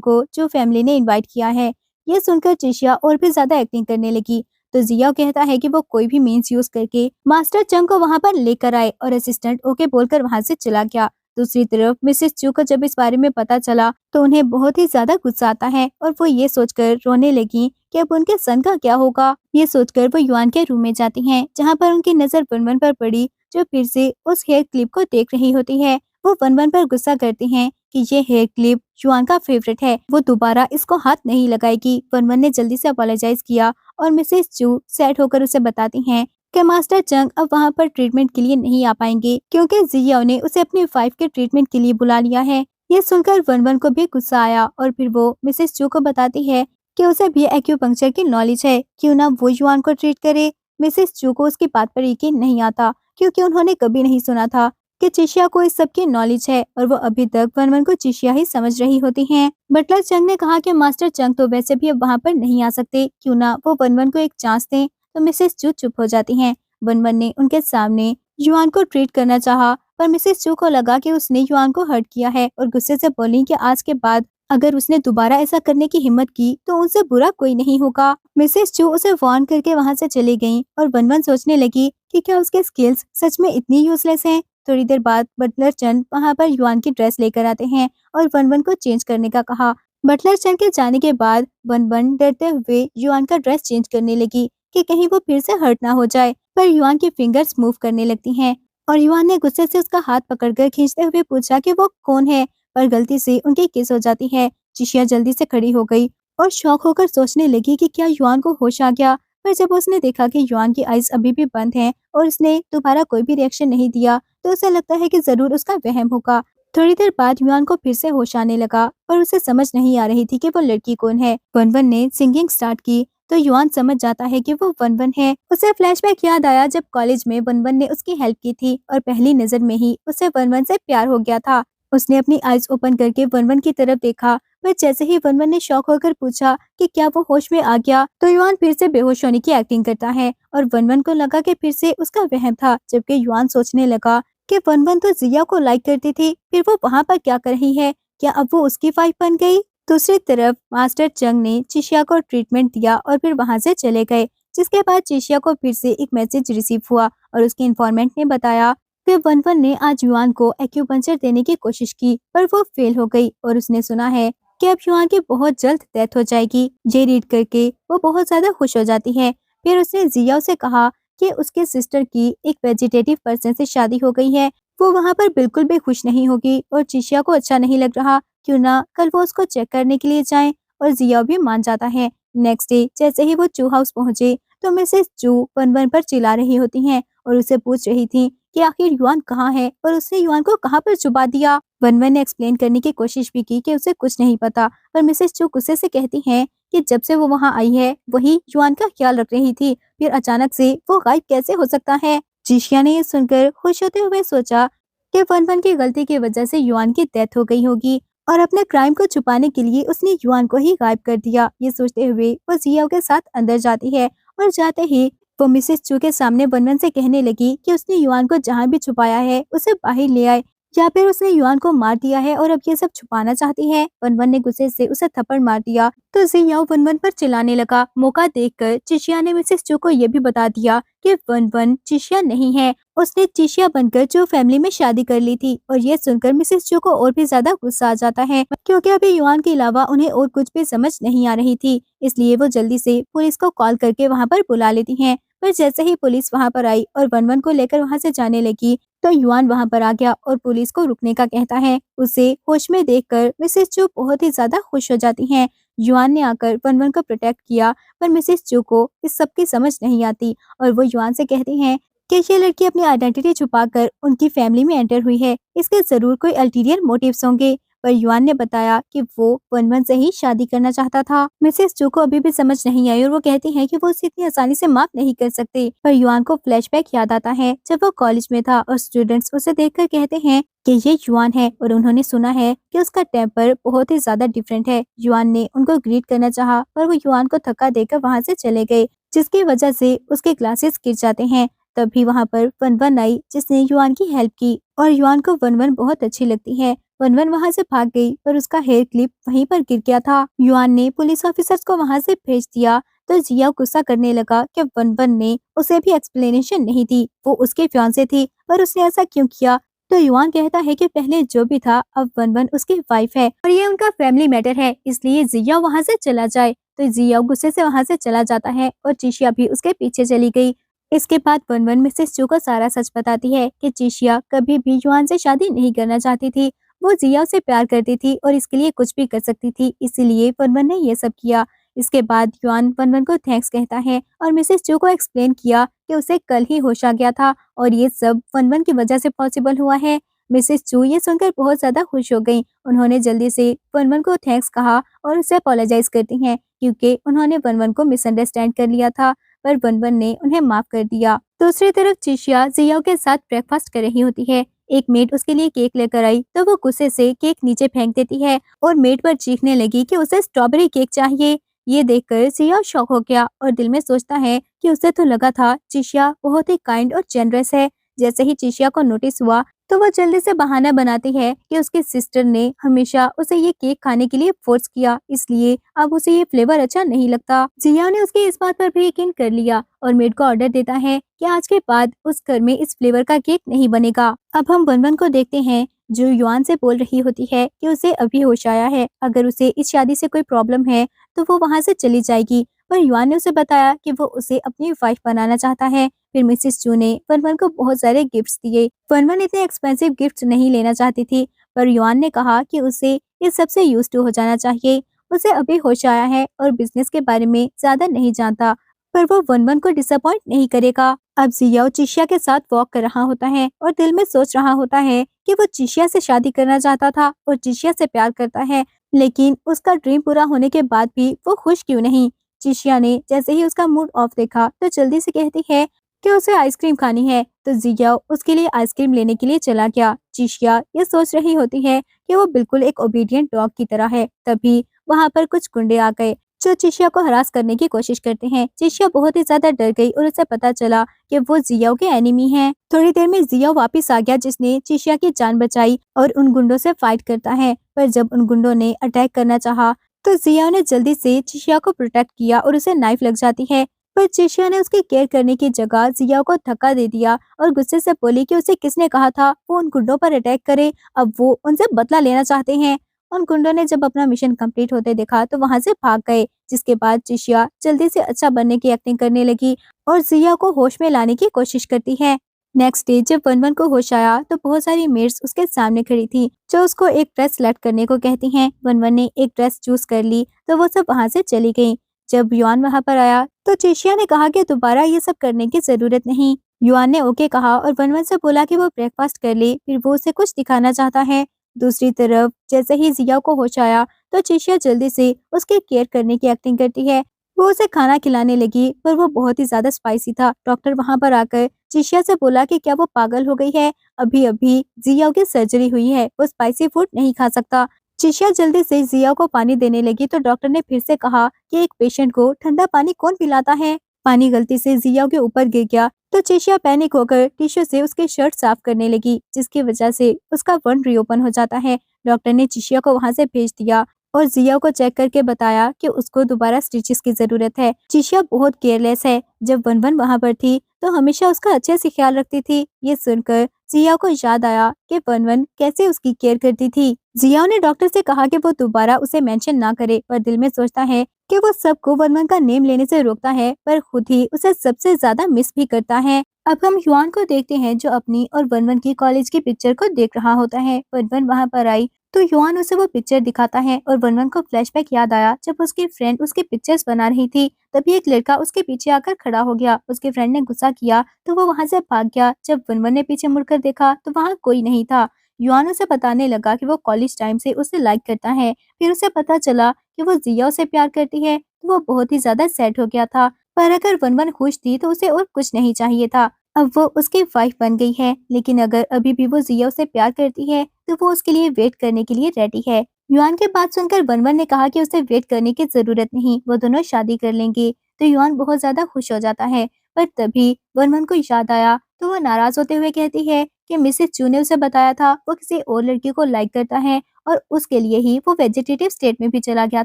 को जो फैमिली ने इनवाइट किया है। ये सुनकर चिशिया और भी ज्यादा एक्टिंग करने लगी, तो जियाओ कहता है कि वो कोई भी मीन्स यूज करके मास्टर चंग को वहाँ पर लेकर आए और असिस्टेंट ओके बोलकर वहाँ से चला गया। दूसरी तरफ मिसेस चू को जब इस बारे में पता चला तो उन्हें बहुत ही ज्यादा गुस्सा आता है और वो ये सोचकर रोने लगी कि अब उनके सन का क्या होगा। ये सोचकर वो युआन के रूम में जाती हैं, जहाँ पर उनकी नजर वनवन पर पड़ी, जो फिर से उस हेयर क्लिप को देख रही होती है। वो वनवन पर गुस्सा करती हैं कि ये हेयर क्लिप युआन का फेवरेट है, वो दोबारा इसको हाथ नहीं लगाएगी। वनवन ने जल्दी से अपोलोजाइज किया और मिसेस चू सैड होकर उसे बताती हैं कि मास्टर चंग अब वहाँ पर ट्रीटमेंट के लिए नहीं आ पाएंगे क्योंकि जियाओ ने उसे अपनी वाइफ के ट्रीटमेंट के लिए बुला लिया है। ये सुनकर वनवन को भी गुस्सा आया और फिर वो मिसेस चू को बताती है कि उसे भी एक्यूपंक्चर की नॉलेज है, क्यों ना वो युआन को ट्रीट करे। मिसेस चू को उसकी बात पर यकीन नहीं आता क्योंकि उन्होंने कभी नहीं सुना था कि चिशिया को इस सब की नॉलेज है और वो अभी तक वनवन को चिशिया ही समझ रही होती हैं। बटलर चंग ने कहा कि मास्टर चंग तो वैसे भी अब वहाँ पर नहीं आ सकते, क्यों ना वो वनवन को एक चांस दें। तो मिसेस चू चुप हो जाती हैं। वनवन ने उनके सामने युआन को ट्रीट करना चाहा, पर मिसेस चू को लगा कि उसने युआन को हर्ट किया है और गुस्से से बोली कि आज के बाद अगर उसने दोबारा ऐसा करने की हिम्मत की तो उनसे बुरा कोई नहीं होगा। मिसेस चू उसे वार्न करके वहाँ से चली गईं और वनवन सोचने लगी कि क्या उसके स्किल्स सच में इतनी यूजलेस हैं। थोड़ी देर बाद बटलर चंद वहाँ पर युआन की ड्रेस लेकर आते हैं और वनवन को चेंज करने का कहा। बटलर चंद के जाने के बाद वनवन डरते हुए युआन का ड्रेस चेंज करने लगी कि कहीं वो फिर से हर्ट ना हो जाए, पर युआन की फिंगर्स मूव करने लगती हैं और युआन ने गुस्से से उसका हाथ पकड़कर खींचते हुए पूछा कि वो कौन है, पर गलती से उनकी किस हो जाती है। चिशिया जल्दी से खड़ी हो गई और शॉक होकर सोचने लगी कि क्या युआन को होश आ गया, पर जब उसने देखा कि युआन की आईज अभी भी बंद हैं और उसने दोबारा कोई भी रिएक्शन नहीं दिया तो उसे लगता है कि जरूर उसका वहम होगा। थोड़ी देर बाद युआन को फिर से होश आने लगा और उसे समझ नहीं आ रही थी कि वो लड़की कौन है। वनवन ने सिंगिंग स्टार्ट की तो युआन समझ जाता है कि वो वनवन है। उसे फ्लैशबैक याद आया जब कॉलेज में वनवन ने उसकी हेल्प की थी और पहली नजर में ही उसे वनवन से प्यार हो गया था। उसने अपनी आईज ओपन करके वनवन की तरफ देखा, पर जैसे ही वनवन ने शॉक होकर पूछा कि क्या वो होश में आ गया, तो युआन फिर से बेहोश होने की एक्टिंग करता है और वनवन को लगा कि फिर से उसका वहम था, जबकि युआन सोचने लगा कि वनवन तो जिया को लाइक करती थी, फिर वो वहाँ पर क्या कर रही है, क्या अब वो उसकी वाइफ बन गई। दूसरी तरफ मास्टर चंग ने चिशिया को ट्रीटमेंट दिया और फिर वहाँ से चले गए, जिसके बाद चिशिया को फिर से एक मैसेज रिसीव हुआ और उसके इन्फॉर्मेंट ने बताया कि वनवन ने आज युआन को एक्यूपंक्चर देने की कोशिश की, पर वो फेल हो गई और उसने सुना है कि अब युआन की बहुत जल्द डेथ हो जाएगी। ये रीड करके वो बहुत ज्यादा खुश हो जाती है। फिर उसने जिया से कहा कि उसके सिस्टर की एक वेजिटेटिव पर्सन से शादी हो गई है, वो वहाँ पर बिल्कुल भी खुश नहीं होगी और चिशिया को अच्छा नहीं लग रहा, क्यों ना कल वो उसको चेक करने के लिए जाएं, और जिया भी मान जाता है। नेक्स्ट डे जैसे ही वो चू हाउस पहुंचे तो मिसेस चू वनवन पर चिल्ला रही होती हैं और उसे पूछ रही थी कि आखिर युआन कहाँ है और उसने युआन को कहाँ पर छुपा दिया। वनवन ने एक्सप्लेन करने की कोशिश भी की कि उसे कुछ नहीं पता, पर मिसेस चू गुस्से से कहती हैं कि जब से वो वहाँ आई है वही युआन का ख्याल रख रही थी, फिर अचानक से वो गायब कैसे हो सकता है। जिशिया ने ये सुनकर खुश होते हुए सोचा कि वनवन की गलती की वजह से युआन की डेथ हो गई होगी और अपने क्राइम को छुपाने के लिए उसने युआन को ही गायब कर दिया। ये सोचते हुए वो जिया के साथ अंदर जाती है और जाते ही वो मिसेस चू के सामने वनवन से कहने लगी कि उसने युआन को जहाँ भी छुपाया है उसे बाहर ले आए, या फिर उसने युआन को मार दिया है और अब ये सब छुपाना चाहती है। वनवन ने गुस्से से उसे थप्पड़ मार दिया तो जियाओ वनवन पर चिल्लाने लगा। मौका देखकर चिशिया ने मिसेस चू को ये भी बता दिया कि वनवन चिशिया नहीं है, उसने चिशिया बनकर जो फैमिली में शादी कर ली थी। और ये सुनकर मिसेस चू को और भी ज्यादा गुस्सा आ जाता है, क्योंकि अभी युआन के अलावा उन्हें और कुछ भी समझ नहीं आ रही थी। इसलिए वो जल्दी से पुलिस को कॉल करके वहाँ पर बुला लेती हैं। पर जैसे ही पुलिस वहाँ पर आई और वनवन को लेकर वहाँ से जाने लगी तो युआन वहाँ पर आ गया और पुलिस को रुकने का कहता है। उसे होश में देखकर मिसेस चू बहुत ही ज्यादा खुश हो जाती हैं। युआन ने आकर वनवन को प्रोटेक्ट किया, पर मिसेस चू को इस सब की समझ नहीं आती और वो युआन से कहती हैं कि ये लड़की अपनी आइडेंटिटी छुपाकर उनकी फैमिली में एंटर हुई है, इसके जरूर कोई अल्टीरियर मोटिव्स होंगे। पर युआन ने बताया कि वो वन वन से ही शादी करना चाहता था। मिसेस चू को अभी भी समझ नहीं आई और वो कहती है कि वो उसे इतनी आसानी से माफ नहीं कर सकते। पर युआन को फ्लैशबैक याद आता है जब वो कॉलेज में था और स्टूडेंट्स उसे देखकर कहते हैं कि ये युआन है और उन्होंने सुना है कि उसका टेम्पर बहुत ही ज्यादा डिफरेंट है। युआन ने उनको ग्रीट करना चाहा पर वो युआन को धक्का देकर वहाँ से चले गए, जिसकी वजह से उसके ग्लासेस गिर जाते हैं। तभी वहाँ पर वन वन आई जिसने युआन की हेल्प की और युआन को वन वन बहुत अच्छी लगती है। वन वन वहाँ से भाग गई पर उसका हेयर क्लिप वहीं पर गिर गया था। युआन ने पुलिस ऑफिसर्स को वहाँ से भेज दिया तो जिया गुस्सा करने लगा कि वन वन ने उसे भी एक्सप्लेनेशन नहीं दी। वो उसके फियांसे थी पर उसने ऐसा क्यों किया। तो युआन कहता है कि पहले जो भी था अब वन वन उसकी वाइफ है और ये उनका फैमिली मैटर है, इसलिए जिया वहाँ से चला जाए। तो जिया गुस्से से वहाँ से चला जाता है और चिशिया भी उसके पीछे चली गई। इसके बाद वन वन मिसेस चू को सारा सच बताती है कि चिशिया कभी भी युआन से शादी नहीं करना चाहती थी। वो जिया से प्यार करती थी और इसके लिए कुछ भी कर सकती थी, इसीलिए वन वन ने ये सब किया। इसके बाद युआन वन वन को थैंक्स कहता है और मिसेस चू को एक्सप्लेन किया कि उसे कल ही होश आ गया था और ये सब वन वन की वजह से पॉसिबल हुआ है। मिसेस चू ये सुनकर बहुत ज्यादा खुश हो गई। उन्होंने जल्दी से वन वन को थैंक्स कहा और उसे अपोलोजाइज करती हैं क्योंकि उन्होंने वन वन को मिसअंडरस्टैंड कर लिया था, पर वन वन ने उन्हें माफ कर दिया। दूसरी तरफ चिशिया जियाओ के साथ ब्रेकफास्ट कर रही होती है। एक मेड उसके लिए केक लेकर आई तो वो गुस्से से केक नीचे फेंक देती है और मेड पर चीखने लगी कि उसे स्ट्रॉबेरी केक चाहिए। ये देखकर जिया शॉक हो गया और दिल में सोचता है कि उसे तो लगा था चिशिया बहुत ही काइंड और जेनरस है। जैसे ही चिशिया को नोटिस हुआ तो वो जल्दी से बहाना बनाती है कि उसकी सिस्टर ने हमेशा उसे ये केक खाने के लिए फोर्स किया, इसलिए अब उसे ये फ्लेवर अच्छा नहीं लगता। जिया ने उसकी इस बात पर भी यकीन कर लिया और मेड को ऑर्डर देता है कि आज के बाद उस घर में इस फ्लेवर का केक नहीं बनेगा। अब हम वन वन को देखते हैं जो युआन से बोल रही होती है कि उसे अभी होश आया है, अगर उसे इस शादी से कोई प्रॉब्लम है तो वो वहाँ से चली जाएगी। पर युआन ने उसे बताया कि वो उसे अपनी वाइफ बनाना चाहता है। फिर मिसेस चू ने वन वन को बहुत सारे गिफ्ट्स दिए। वन वन इतने एक्सपेंसिव गिफ्ट्स नहीं लेना चाहती थी, पर युआन ने कहा कि उसे इस सब से यूज्ड टू हो जाना चाहिए। उसे अभी होश आया है और बिजनेस के बारे में ज्यादा नहीं जानता, पर वो वन वन को डिसअपॉइंट नहीं करेगा। अब जियाओ चिशिया के साथ वॉक कर रहा होता है और दिल में सोच रहा होता है कि वो चिशिया से शादी करना चाहता था और चिशिया से प्यार करता है, लेकिन उसका ड्रीम पूरा होने के बाद भी वो खुश क्यों नहीं। चिशिया ने जैसे ही उसका मूड ऑफ देखा तो जल्दी से कहती है कि उसे आइसक्रीम खानी है, तो जियाओ उसके लिए आइसक्रीम लेने के लिए चला गया। चिशिया ये सोच रही होती है कि वो बिल्कुल एक ओबीडियंट डॉग की तरह है। तभी वहाँ पर कुछ गुंडे आ गए जो चिशिया को हरास करने की कोशिश करते हैं। चिशिया बहुत ही ज्यादा डर गई और उसे पता चला कि वो जियाओ के एनिमी हैं। थोड़ी देर में जियाओ वापस आ गया जिसने चिशिया की जान बचाई और उन गुंडों से फाइट करता है, पर जब उन गुंडों ने अटैक करना चाहा तो जियाओ ने जल्दी से चिशिया को प्रोटेक्ट किया और उसे नाइफ लग जाती है, पर चिशिया ने उसकी केयर करने की जगह जियाओ को धक्का दे दिया और गुस्से से बोली कि उसे किसने कहा था वो उन गुंडों पर अटैक करे, अब वो उनसे बदला लेना चाहते हैं। उन गुंडों ने जब अपना मिशन कंप्लीट होते देखा तो वहां से भाग गए, जिसके बाद चिशिया जल्दी से अच्छा बनने की एक्टिंग करने लगी और जिया को होश में लाने की कोशिश करती है। नेक्स्ट डे जब वन वन को होश आया तो बहुत सारी मेड्स उसके सामने खड़ी थी जो उसको एक ड्रेस सिलेक्ट करने को कहती हैं। वन वन ने एक ड्रेस चूज कर ली तो वो सब वहां से चली गई। जब युआन वहां पर आया तो चिशिया ने कहा कि दोबारा ये सब करने की जरूरत नहीं। युआन ने ओके कहा और वन वन से बोला कि वो ब्रेकफास्ट कर ले, फिर वो उसे कुछ दिखाना चाहता है। दूसरी तरफ जैसे ही जिया को होश आया तो चिशिया जल्दी से उसके केयर करने की एक्टिंग करती है। वो उसे खाना खिलाने लगी पर वो बहुत ही ज्यादा स्पाइसी था। डॉक्टर वहां पर आकर चिशिया से बोला कि क्या वो पागल हो गई है, अभी अभी जिया की सर्जरी हुई है, वो स्पाइसी फूड नहीं खा सकता। चिशिया जल्दी से जिया को पानी देने लगी तो डॉक्टर ने फिर से कहा कि एक पेशेंट को ठंडा पानी कौन पिलाता है। पानी गलती से जिया के ऊपर गिर गया तो चिशिया पैनिक होकर टिश्यू से उसकी शर्ट साफ करने लगी, जिसकी वजह से उसका वंड रीओपन हो जाता है। डॉक्टर ने चिशिया को वहां से भेज दिया और जिया को चेक करके बताया कि उसको दोबारा स्टिचेस की जरूरत है। चिशिया बहुत केयरलेस है, जब वन वन वहाँ पर थी तो हमेशा उसका अच्छे से ख्याल रखती थी। ये सुनकर जिया को याद आया कि वन वन कैसे उसकी केयर करती थी। जिया ने डॉक्टर से कहा कि वो दोबारा उसे मेंशन ना करे, पर दिल में सोचता है कि वो सबको वन वन का नेम लेने से रोकता है पर खुद ही उसे सबसे ज्यादा मिस भी करता है। अब हम युआन को देखते हैं जो अपनी और वन वन की कॉलेज की पिक्चर को देख रहा होता है। वन वन वहाँ पर आई तो युआन उसे वो पिक्चर दिखाता है और वन वन को फ्लैशबैक याद आया जब उसकी फ्रेंड उसकी पिक्चर्स बना रही थी। तभी एक लड़का उसके पीछे आकर खड़ा हो गया। उसके फ्रेंड ने गुस्सा किया तो वो वहां से भाग गया। जब वन वन ने पीछे मुड़कर देखा तो वहाँ कोई नहीं था। युआन उसे बताने लगा कि वो कॉलेज टाइम से उसे लाइक करता है। फिर उसे पता चला कि वो जिया से प्यार करती है तो वो बहुत ही ज्यादा सैड हो गया था। पर अगर वन खुश थी तो उसे और कुछ नहीं चाहिए था। अब वो उसकी वाइफ बन गई है, लेकिन अगर अभी भी वो जिया से प्यार करती है तो वो उसके लिए वेट करने के लिए रेडी है। युआन की बात सुनकर वन ने कहा कि उसे वेट करने की जरूरत नहीं, वो दोनों शादी कर लेंगे। तो युआन बहुत ज्यादा खुश हो जाता है। पर तभी वन को याद आया तो वो नाराज होते हुए कहती है कि मिसेस चू ने उसे बताया था वो किसी और लड़की को लाइक करता है और उसके लिए ही वो वेजिटेटिव स्टेट में भी चला गया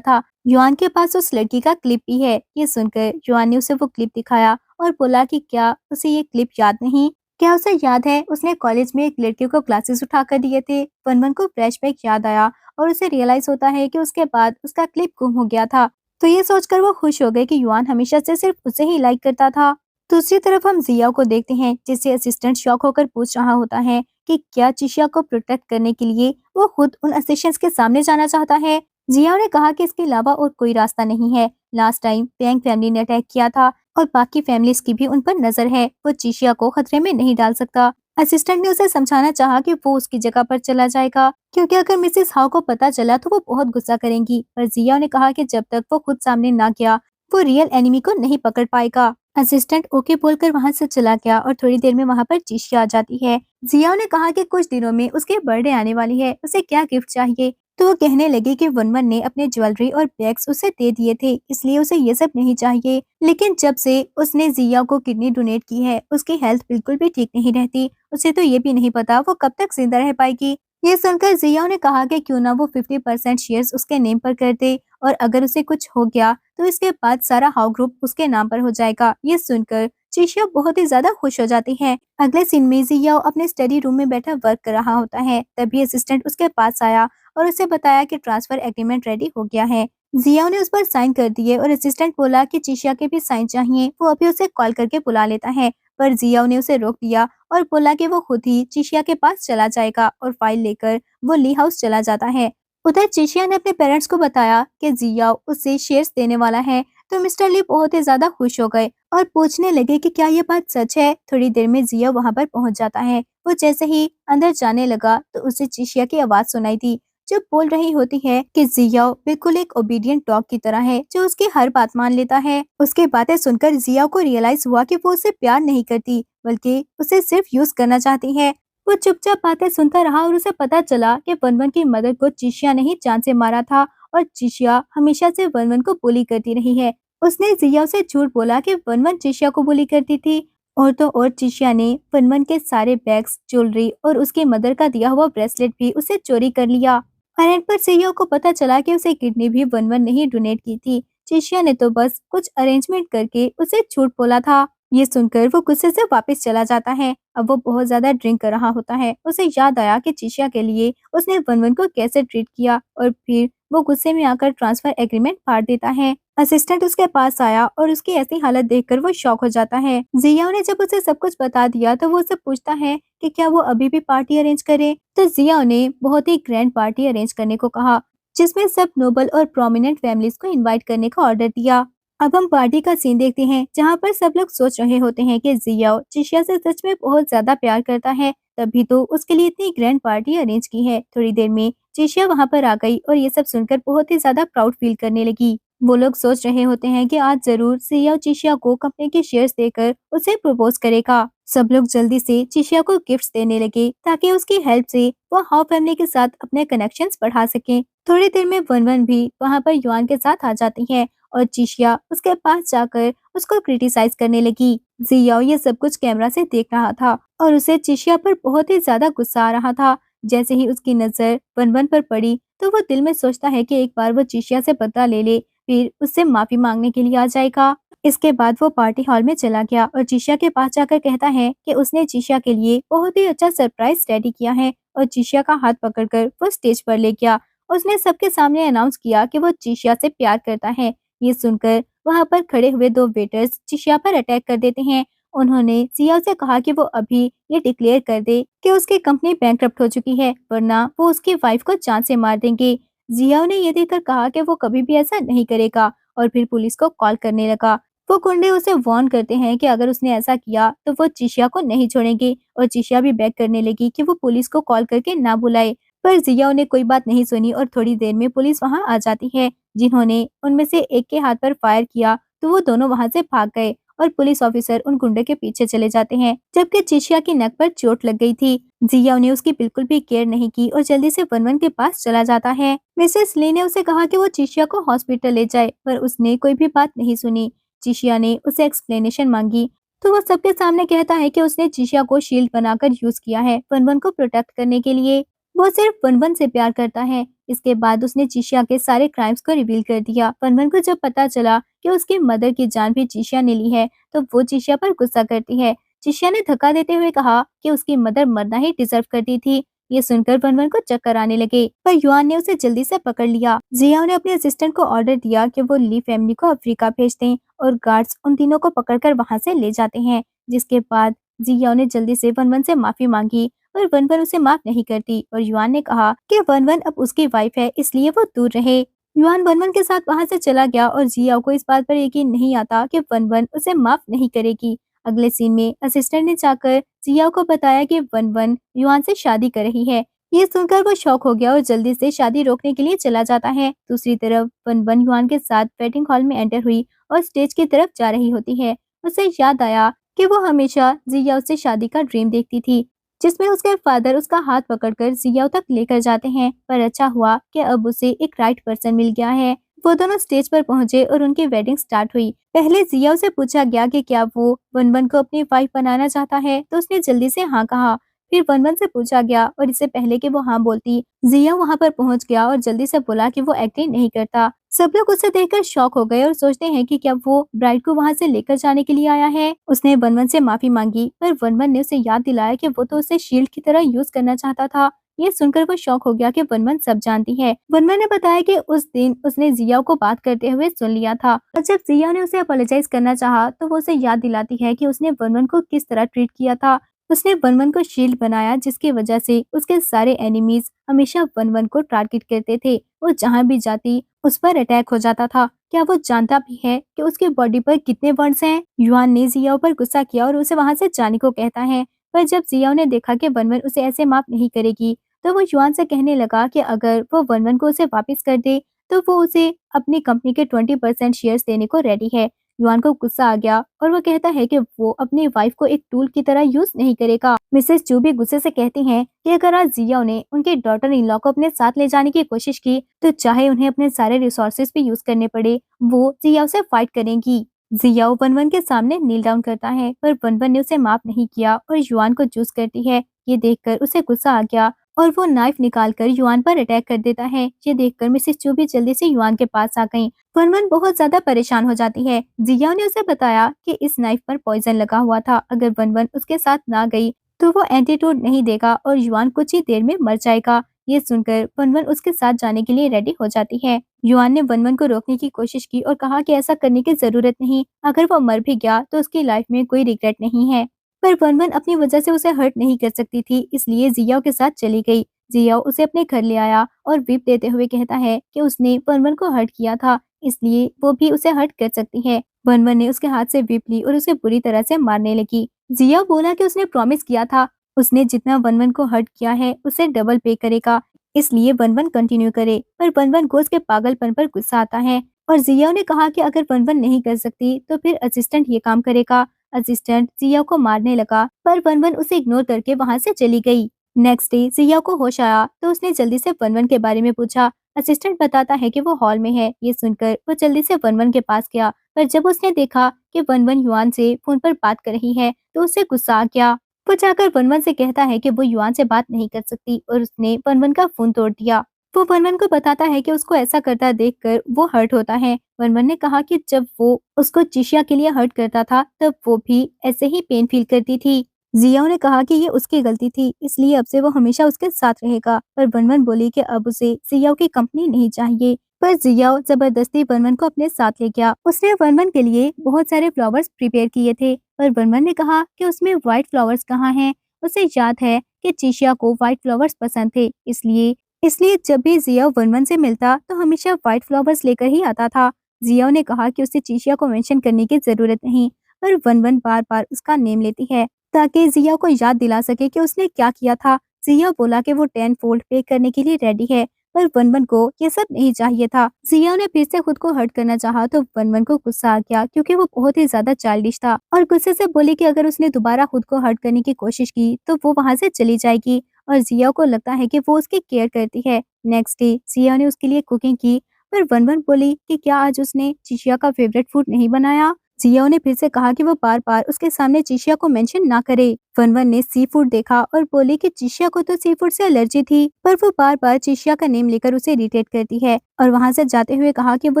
था। युआन के पास उस लड़की का क्लिप भी है। ये सुनकर युआन ने उसे वो क्लिप दिखाया और बोला कि क्या उसे ये क्लिप याद नहीं। क्या उसे याद है उसने कॉलेज में एक लड़की को ग्लासेस उठाकर दिए थे। वन को फ्लैशबैक याद आया और उसे रियलाइज होता है कि उसके बाद उसका क्लिप गुम हो गया था। तो ये सोचकर वो खुश हो गए कि युआन हमेशा से सिर्फ उसे ही लाइक करता था। दूसरी तरफ हम जिया को देखते हैं, जिससे असिस्टेंट शॉक होकर पूछ रहा होता है कि क्या चिशिया को प्रोटेक्ट करने के लिए वो खुद उन असिस्टेंट्स के सामने जाना चाहता है। जिया ने कहा कि इसके अलावा और कोई रास्ता नहीं है। लास्ट टाइम पैंग फैमिली ने अटैक किया था और बाकी फैमिलीज की भी उन पर नजर है। वो चिशिया को खतरे में नहीं डाल सकता। असिस्टेंट ने उसे समझाना चाहा कि वो उसकी जगह पर चला जाएगा, क्योंकि अगर मिसेस हाउ को पता चला तो वो बहुत गुस्सा करेंगी। पर जिया ने कहा कि जब तक वो खुद सामने ना गया वो रियल एनिमी को नहीं पकड़ पाएगा। असिस्टेंट ओके बोलकर वहां से चला गया और थोड़ी देर में वहां पर चिशिया आ जाती है। जिया ने कहा कि कुछ दिनों में उसके बर्थडे आने वाली है, उसे क्या गिफ्ट चाहिए। तो वो कहने लगी कि वन ने अपने ज्वेलरी और बैग्स उसे दे दिए थे, इसलिए उसे ये सब नहीं चाहिए। लेकिन जब से उसने जिया को किडनी डोनेट की है उसकी हेल्थ बिल्कुल भी ठीक नहीं रहती। उसे तो ये भी नहीं पता वो कब तक जिंदा रह पाएगी। ये सुनकर जिया ने कहा कि क्यों ना वो 50% शेयर्स उसके नेम पर कर दे, और अगर उसे कुछ हो गया तो इसके बाद सारा हाउ ग्रुप उसके नाम पर हो जाएगा। ये सुनकर चिशिया बहुत ही ज्यादा खुश हो जाती है। अगले सीन में जिया अपने स्टडी रूम में बैठा वर्क कर रहा होता है। तभी असिस्टेंट उसके पास आया और उसे बताया कि ट्रांसफर एग्रीमेंट रेडी हो गया है। जिया ने उस पर साइन कर दिए और असिस्टेंट बोला कि चिशिया के भी साइन चाहिए। वो अभी उसे कॉल करके बुला लेता है, पर जिया ने उसे रोक दिया और बोला कि वो खुद ही चिशिया के पास चला जाएगा और फाइल लेकर वो ली हाउस चला जाता है। उधर चिशिया ने अपने पेरेंट्स को बताया कि जिया उसे शेयर्स देने वाला है। तो मिस्टर ली बहुत ही ज्यादा खुश हो गए और पूछने लगे कि क्या ये बात सच है। थोड़ी देर में जिया वहां पर पहुंच जाता है। वो जैसे ही अंदर जाने लगा तो उसे चिशिया की आवाज सुनाई दी, जो बोल रही होती है कि जिया बिल्कुल एक ओबीडियंट डॉग की तरह है, जो उसकी हर बात मान लेता है। उसके बातें सुनकर जिया को रियलाइज हुआ कि वो उसे प्यार नहीं करती, बल्कि उसे सिर्फ यूज करना चाहती है। वो चुपचाप बातें सुनता रहा और उसे पता चला कि वन की मदर को चिशिया ने ही जान से मारा था और चिशिया हमेशा से वन को बुली करती रही है। उसने जिया से झूठ बोला कि वन चिशिया को बुली करती थी। और तो और चिशिया ने वन के सारे बैग्स, ज्वेलरी और उसकी मदर का दिया हुआ ब्रेसलेट भी उसे चोरी कर लिया। अरेंट पर जिया को पता चला कि उसे किडनी भी वन ने ही डोनेट की थी। चिशिया ने तो बस कुछ अरेंजमेंट करके उसे झूठ बोला था। ये सुनकर वो गुस्से से वापस चला जाता है। अब वो बहुत ज्यादा ड्रिंक कर रहा होता है। उसे याद आया कि चिशिया के लिए उसने वन को कैसे ट्रीट किया और फिर वो गुस्से में आकर ट्रांसफर एग्रीमेंट फाड़ देता है। असिस्टेंट उसके पास आया और उसकी ऐसी हालत देखकर वो शॉक हो जाता है। जिया ने जब उसे सब कुछ बता दिया तो वो उससे पूछता है कि क्या वो अभी भी पार्टी अरेंज करे। तो जिया ने बहुत ही ग्रैंड पार्टी अरेंज करने को कहा, जिसमें सब नोबल और प्रोमिनेंट फैमिलीज को इनवाइट करने का ऑर्डर दिया। अब हम पार्टी का सीन देखते हैं, जहाँ पर सब लोग सोच रहे होते हैं कि जिया चिशिया से सच में बहुत ज्यादा प्यार करता है, तभी तो उसके लिए इतनी ग्रैंड पार्टी अरेंज की है। थोड़ी देर में चिशिया वहाँ पर आ गई और ये सब सुनकर बहुत ही ज्यादा प्राउड फील करने लगी। वो लोग सोच रहे होते हैं कि आज जरूर जिया चिशिया को कंपनी के शेयर्स देकर उसे प्रपोज करेगा। सब लोग जल्दी से चिशिया को गिफ्ट्स देने लगे ताकि उसकी हेल्प से वो हाउ फैमिली के साथ अपने कनेक्शंस बढ़ा सके। थोड़ी देर में वन भी वहाँ पर युआन के साथ आ जाती है और चिशिया उसके पास जाकर उसको क्रिटिसाइज करने लगी। जियाओ ये सब कुछ कैमरा से देख रहा था और उसे चिशिया पर बहुत ही ज्यादा गुस्सा आ रहा था। जैसे ही उसकी नजर वन पर पड़ी तो वो दिल में सोचता है कि एक बार वो चिशिया से बदला ले ले, फिर उससे माफी मांगने के लिए आ जाएगा। इसके बाद वो पार्टी हॉल में चला गया और चिशिया के पास जाकर कहता है कि उसने चिशिया के लिए बहुत ही अच्छा सरप्राइज रेडी किया है और चिशिया का हाथ पकड़कर वो स्टेज पर ले गया। उसने सबके सामने अनाउंस किया कि वो चिशिया से प्यार करता है। ये सुनकर वहाँ पर खड़े हुए दो वेटर्स चिशिया पर अटैक कर देते हैं। उन्होंने जिया से कहा कि वो अभी ये डिक्लेयर कर दे कि उसकी कंपनी बैंकरप्ट हो चुकी है, वरना वो उसकी वाइफ को जान से मार देंगे। जिया ने ये देखकर कहा कि वो कभी भी ऐसा नहीं करेगा और फिर पुलिस को कॉल करने लगा। वो गुंडे उसे वार्न करते हैं कि अगर उसने ऐसा किया तो वो चिशिया को नहीं छोड़ेंगे और चिशिया भी बेग करने लगी कि वो पुलिस को कॉल करके ना बुलाए। पर जियाओ ने कोई बात नहीं सुनी और थोड़ी देर में पुलिस वहां आ जाती है, जिन्होंने उनमें से एक के हाथ पर फायर किया तो वो दोनों वहां से भाग गए और पुलिस ऑफिसर उन गुंडे के पीछे चले जाते हैं, जबकि चिशिया की नक पर चोट लग गई थी। जियाओ ने उसकी बिल्कुल भी केयर नहीं की और जल्दी से वनवन के पास चला जाता है। मिसेस ली ने उसे कहा कि वो चिशिया को हॉस्पिटल ले जाए, पर उसने कोई भी बात नहीं सुनी। चिशिया ने उसे एक्सप्लेनेशन मांगी तो वो सबके सामने कहता है कि उसने चिशिया को शील्ड बनाकर यूज किया है वनवन को प्रोटेक्ट करने के लिए। वो सिर्फ वनवन से प्यार करता है। इसके बाद उसने चिशिया के सारे क्राइम्स को रिवील कर दिया। वनवन को जब पता चला कि उसकी मदर की जान भी चिशिया ने ली है, तो वो चिशिया पर गुस्सा करती है। चिशिया ने धक्का देते हुए कहा कि उसकी मदर मरना ही डिजर्व करती थी। ये सुनकर वनवन को चक्कर आने लगे, पर युआन ने उसे जल्दी से पकड़ लिया। जियाओ ने अपने असिस्टेंट को ऑर्डर दिया कि वो ली फैमिली को अफ्रीका भेज दें और गार्ड्स उन तीनों को पकड़कर वहां से ले जाते हैं। जिसके बाद जियाओ ने जल्दी से वनवन से माफी मांगी, पर वनवन उसे माफ नहीं करती और युआन ने कहा कि वनवन अब उसकी वाइफ है, इसलिए वो दूर रहे। युआन वनवन के साथ वहां से चला गया और जियाओ को इस बात पर यकीन नहीं आता कि वनवन उसे माफ नहीं करेगी। अगले सीन में असिस्टेंट ने जाकर जियाओ को बताया कि वनवन युआन से शादी कर रही है। ये सुनकर वो शॉक हो गया और जल्दी से शादी रोकने के लिए चला जाता है। दूसरी तरफ वनवन युआन के साथ वेडिंग हॉल में एंटर हुई और स्टेज की तरफ जा रही होती है। उसे याद आया कि वो हमेशा जियाओ से शादी का ड्रीम देखती थी, जिसमें उसके फादर उसका हाथ पकड़कर जियाओ तक लेकर जाते हैं। पर अच्छा हुआ कि अब उसे एक राइट पर्सन मिल गया है। वो दोनों स्टेज पर पहुंचे और उनकी वेडिंग स्टार्ट हुई। पहले जियाओ से पूछा गया कि क्या वो वनवन को अपनी वाइफ बनाना चाहता है, तो उसने जल्दी से हाँ कहा। फिर वनवन से पूछा गया और इससे पहले कि वो हाँ बोलती, जियाओ वहां पर पहुंच गया और जल्दी से बोला कि वो एक्टिंग नहीं करता। सब लोग उसे देखकर शॉक हो गए और सोचते हैं कि क्या वो ब्राइड को वहां से लेकर जाने के लिए आया है। उसने वनवन से माफी मांगी, पर वनवन ने उसे याद दिलाया कि वो तो उसे शील्ड की तरह यूज करना चाहता था। ये सुनकर वो शॉक हो गया कि वनवन सब जानती है। वनवन ने बताया कि उस दिन उसने जियाओ को बात करते हुए सुन लिया था और जब जियाओ ने उसे अपोलोजाइज करना चाहा तो वो उसे याद दिलाती है कि उसने वनवन को किस तरह ट्रीट किया था। उसने वनवन को शील्ड बनाया, जिसकी वजह से उसके सारे एनिमीज हमेशा वनवन को टारगेट करते थे। वो जहाँ भी जाती उस पर अटैक हो जाता था। क्या वो जानता भी है कि उसकी बॉडी पर कितने बर्न्स हैं? युआन ने जियाओ पर गुस्सा किया और उसे वहां से जाने को कहता है। पर जब जियाओ ने देखा कि वनवन उसे ऐसे माफ नहीं करेगी, तो वो युआन से कहने लगा कि अगर वो वनवन को उसे वापस कर दे तो वो उसे अपनी कंपनी के 20% शेयर्स देने को रेडी है। युआन को गुस्सा आ गया और वो कहता है कि वो अपनी वाइफ को एक टूल की तरह यूज नहीं करेगा। मिसेस चू भी गुस्से से कहती हैं कि अगर आज जियाओ ने उनके डॉटर इन लॉ को अपने साथ ले जाने की कोशिश की तो चाहे उन्हें अपने सारे रिसोर्सेज भी यूज करने पड़े, वो जियाओ से फाइट करेंगी। जियाओ वनवन के सामने नील डाउन करता है, पर वनवन ने उसे माफ नहीं किया और युआन को चूज करती है। ये देखकर उसे गुस्सा आ गया और वो नाइफ निकालकर युआन पर अटैक कर देता है। ये देखकर मिसेस चू भी जल्दी से युआन के पास आ गई। वनवन बहुत ज्यादा परेशान हो जाती है। जियाओ ने उसे बताया कि इस नाइफ पर पॉइजन लगा हुआ था, अगर वनवन उसके साथ ना गई तो वो एंटीडोट नहीं देगा और युआन कुछ ही देर में मर जाएगा। ये सुनकर वनवन उसके साथ जाने के लिए रेडी हो जाती है। युआन ने वनवन को रोकने की कोशिश की और कहा कि ऐसा करने की जरूरत नहीं, अगर वो मर भी गया तो उसकी लाइफ में कोई रिग्रेट नहीं है। पर वनवन अपनी वजह से उसे हर्ट नहीं कर सकती थी, इसलिए जियाओ के साथ चली गई। जियाओ उसे अपने घर ले आया और विप देते हुए कहता है कि उसने वनवन को हर्ट किया था, इसलिए वो भी उसे हर्ट कर सकती है। वनवन ने उसके हाथ से विप ली और उसे बुरी तरह से मारने लगी। जियाओ बोला कि उसने प्रॉमिस किया था उसने जितना वनवन को हर्ट किया है उसे डबल पे करेगा, इसलिए वनवन कंटिन्यू करे। पर वनवन को उसके पागलपन पर गुस्सा आता है और जियाओ ने कहा कि अगर वनवन नहीं कर सकती तो फिर असिस्टेंट ये काम करेगा। असिस्टेंट जियाओ को मारने लगा, पर वनवन उसे इग्नोर करके वहां से चली गई। नेक्स्ट डे जियाओ को होश आया तो उसने जल्दी से वनवन के बारे में पूछा। असिस्टेंट बताता है कि वो हॉल में है। ये सुनकर वो जल्दी से वनवन के पास गया, पर जब उसने देखा कि वनवन युआन से फोन पर बात कर रही है तो उसे गुस्सा आ गया। वो जाकर वनवन से कहता है कि वो युआन से बात नहीं कर सकती और उसने वनवन का फोन तोड़ दिया। वो वनवन को बताता है कि उसको ऐसा करता देखकर वो हर्ट होता है। वनवन ने कहा कि जब वो उसको चिशिया के लिए हर्ट करता था तब वो भी ऐसे ही पेन फील करती थी। जियाओ ने कहा कि ये उसकी गलती थी, इसलिए अब से वो हमेशा उसके साथ रहेगा। पर वनवन बोली कि अब उसे जियाओ की कंपनी नहीं चाहिए। पर जियाओ जबरदस्ती वनवन को अपने साथ ले गया। उसने वनवन के लिए बहुत सारे फ्लावर्स प्रिपेयर किए थे, पर वनवन ने कहा कि उसमें व्हाइट फ्लावर्स कहाँ हैं। उसे याद है कि चिशिया को व्हाइट फ्लावर्स पसंद थे, इसलिए जब भी जियाओ वनवन से मिलता तो हमेशा व्हाइट फ्लावर्स लेकर ही आता था। जियाओ ने कहा कि उसे चीशिया को मेंशन करने की जरूरत नहीं, पर वन वन बार बार उसका नेम लेती है ताकि जियाओ को याद दिला सके कि उसने क्या किया था। जियाओ बोला कि वो 10 फोल्ड पे करने के लिए रेडी है, पर वन वन को ये सब नहीं चाहिए था। जियाओ ने फिर से खुद को हर्ट करना चाहा तो वन वन को गुस्सा आ गया, क्योंकि वो बहुत ही ज्यादा चाइल्डिश था, और गुस्से से बोली कि अगर उसने दोबारा खुद को हर्ट करने की कोशिश की तो वो वहाँ से चली जाएगी, और जियाओ को लगता है कि वो उसकी केयर करती है। नेक्स्ट डे जियाओ ने उसके लिए कुकिंग की, पर वन वन बोली कि क्या आज उसने चिशिया का फेवरेट फूड नहीं बनाया। जियाओ ने फिर से कहा कि वो बार बार उसके सामने चिशिया को मेंशन ना करे। वन वन ने सी फूड देखा और बोली कि चिशिया को तो सी फूड से एलर्जी थी, पर वो बार बार चिशिया का नेम लेकर उसे इरिटेट करती है, और वहाँ से जाते हुए कहा कि वो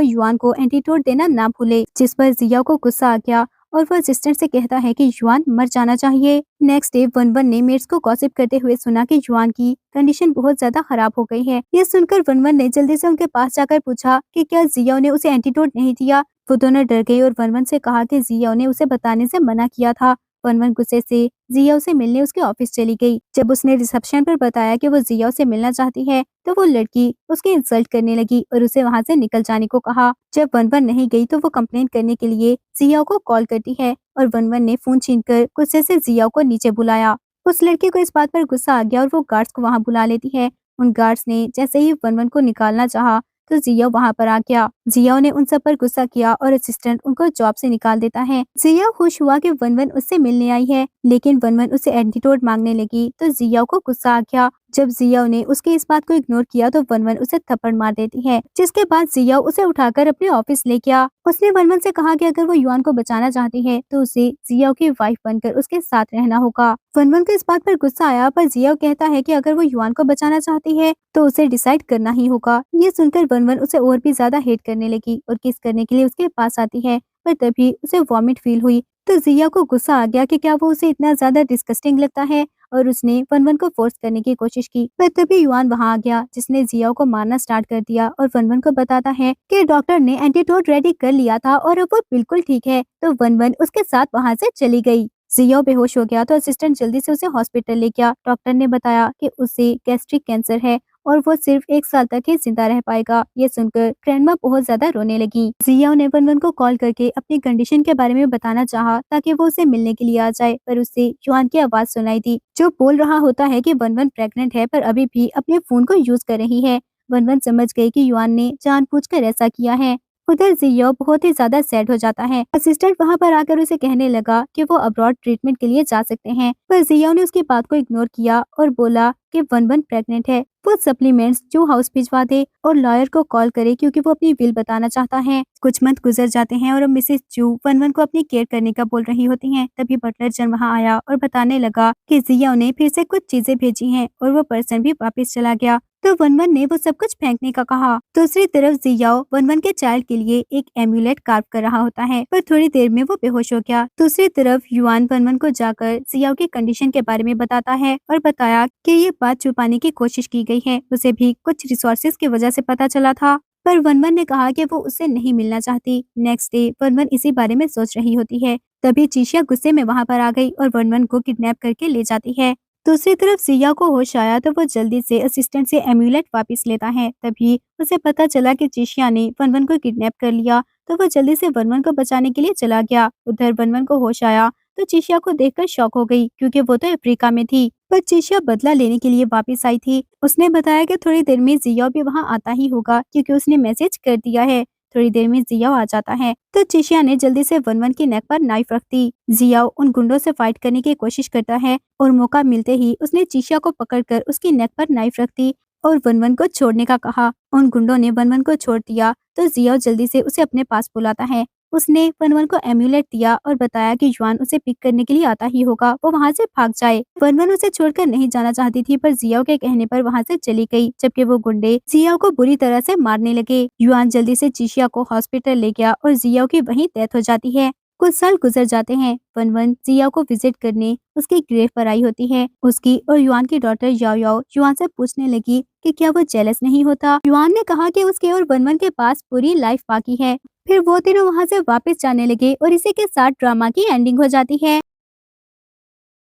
युआन को एंटीडोट देना ना भूले, जिस पर जियाओ को गुस्सा आ गया और वो असिस्टेंट से कहता है कि युआन मर जाना चाहिए। नेक्स्ट डे वन वन ने मेट्स को गॉसिप करते हुए सुना कि युआन की कंडीशन बहुत ज्यादा खराब हो गई है। ये सुनकर वन वन ने जल्दी से उनके पास जाकर पूछा कि क्या जियाओ ने उसे एंटीडोट नहीं दिया। वो दोनों डर गए और वन वन से कहा कि जियाओ ने उसे बताने से मना किया था। वन वन गुस्से से जियाओ से मिलने उसके ऑफिस चली गई। जब उसने रिसेप्शन पर बताया कि वो जियाओ से मिलना चाहती है, तो वो लड़की उसके इंसल्ट करने लगी और उसे वहाँ से निकल जाने को कहा। जब वन वन नहीं गई तो वो कंप्लेन करने के लिए जियाओ को कॉल करती है, और वन वन ने फोन छीनकर गुस्से से जियाओ को नीचे बुलाया। उस लड़की को इस बात पर गुस्सा आ गया और वो गार्ड्स को वहाँ बुला लेती है। उन गार्ड्स ने जैसे ही वन वन को निकालना चाहा तो जियाओ वहाँ पर आ गया। जियाओ ने उन सब पर गुस्सा किया और असिस्टेंट उनको जॉब से निकाल देता है। जियाओ खुश हुआ कि वन वन उससे मिलने आई है, लेकिन वन वन उसे एंटीडोट मांगने लगी तो जियाओ को गुस्सा आ गया। जब जियाओ ने उसके इस बात को इग्नोर किया तो वन वन उसे थप्पड़ मार देती है, जिसके बाद जियाओ उसे उठाकर अपने ऑफिस ले गया। उसने वन वन से कहा कि अगर वो युआन को बचाना चाहती है तो उसे जियाओ की वाइफ बनकर उसके साथ रहना होगा। वन वन को इस बात पर गुस्सा आया, पर जियाओ कहता है कि अगर वो युआन को बचाना चाहती है तो उसे डिसाइड करना ही होगा। ये सुनकर वन वन उसे और भी ज्यादा हेट करने लगी और किस करने के लिए उसके पास आती है, पर तभी उसे वॉमिट फील हुई तो जिया को गुस्सा आ गया कि क्या वो उसे इतना ज्यादा डिस्गस्टिंग लगता है, और उसने वन वन को फोर्स करने की कोशिश की, पर तभी युआन वहाँ आ गया जिसने जियाओ को मारना स्टार्ट कर दिया और वन वन को बताता है कि डॉक्टर ने एंटीडोट रेडी कर लिया था और अब वो बिल्कुल ठीक है। तो वन वन उसके साथ वहाँ से चली गई। जियाओ बेहोश हो गया तो असिस्टेंट जल्दी से उसे हॉस्पिटल ले गया। डॉक्टर ने बताया कि उसे गैस्ट्रिक कैंसर है और वो सिर्फ 1 साल तक ही जिंदा रह पाएगा। ये सुनकर ग्रैंडमा बहुत ज्यादा रोने लगी। जियाओ ने वन वन को कॉल करके अपनी कंडीशन के बारे में बताना चाहा ताकि वो उसे मिलने के लिए आ जाए, पर उसे युआन की आवाज सुनाई दी जो बोल रहा होता है कि वन वन प्रेग्नेंट है पर अभी भी अपने फोन को यूज कर रही है। वन वन समझ गई कि युआन ने जानबूझकर ऐसा किया है। उधर जियाओ बहुत ही ज्यादा सैड हो जाता है। असिस्टेंट वहाँ पर आकर उसे कहने लगा कि वो अब्रॉड ट्रीटमेंट के लिए जा सकते हैं, पर जियाओ ने उसकी बात को इग्नोर किया और बोला कि वन वन प्रेग्नेंट है। वो सप्लीमेंट्स जो हाउस भिजवा दे और लॉयर को कॉल करे क्योंकि वो अपनी विल बताना चाहता है। कुछ मंथ गुजर जाते हैं और अब मिसेस जू वन वन को अपनी केयर करने का बोल रही होती हैं। तभी बटलर जन वहाँ आया और बताने लगा कि जियाओ ने फिर से कुछ चीजें भेजी हैं और वो पर्सन भी वापस चला गया। तो वन वन ने वो सब कुछ फेंकने का कहा। दूसरी तरफ जियाओ वन वन के चाइल्ड के लिए एक एम्यूलेट कार्व कर रहा होता है, पर थोड़ी देर में वो बेहोश हो गया। दूसरी तरफ युआन वन वन को जाकर जियाओ की कंडीशन के बारे में बताता है और बताया कि ये बात छुपाने की कोशिश की गई है। उसे भी कुछ रिसोर्सेज की वजह से पता चला था, पर वन वन ने कहा कि वो उससे नहीं मिलना चाहती। नेक्स्ट डे वन वन इसी बारे में सोच रही होती है, तभी चीशिया गुस्से में वहाँ पर आ गई और वन वन को किडनैप करके ले जाती है। दूसरी तरफ जिया को होश आया तो वो जल्दी से असिस्टेंट से एम्यूलेट वापस लेता है। तभी उसे पता चला कि चिशिया ने वन वन को किडनैप कर लिया, तो वो जल्दी से वन वन को बचाने के लिए चला गया। उधर वन वन को होश आया तो चिशिया को देखकर शॉक हो गई क्योंकि वो तो अफ्रीका में थी, पर चिशिया बदला लेने के लिए वापस आई थी। उसने बताया कि थोड़ी देर में जिया भी वहाँ आता ही होगा क्योंकि उसने मैसेज कर दिया है। थोड़ी देर में जियाओ आ जाता है तो चिशिया ने जल्दी से वन वन की नेक पर नाइफ रख दी। जियाओ उन गुंडों से फाइट करने की कोशिश करता है और मौका मिलते ही उसने चिशिया को पकड़कर उसकी नेक पर नाइफ रख दी और वन वन को छोड़ने का कहा। उन गुंडों ने वन वन को छोड़ दिया तो जियाओ जल्दी से उसे अपने पास बुलाता है। उसने वन वन को एम्यूलेट दिया और बताया कि युआन उसे पिक करने के लिए आता ही होगा, वो वहाँ से भाग जाए। वन वन उसे छोड़कर नहीं जाना चाहती थी, पर जियाओ के कहने पर वहाँ से चली गई, जबकि वो गुंडे जियाओ को बुरी तरह से मारने लगे। युआन जल्दी से चिशिया को हॉस्पिटल ले गया और जियाओ की वहीं डेथ हो जाती है। कुछ साल गुजर जाते हैं। वन वन जियाओ को विजिट करने उसकी ग्रेव पर आई होती है। उसकी और युआन की डॉटर याओ याओ युआन से पूछने लगी कि क्या वो जेलस नहीं होता। युआन ने कहा कि उसके और वन वन के पास पूरी लाइफ बाकी है। फिर वो तीनों वहाँ से वापस जाने लगे और इसी के साथ ड्रामा की एंडिंग हो जाती है।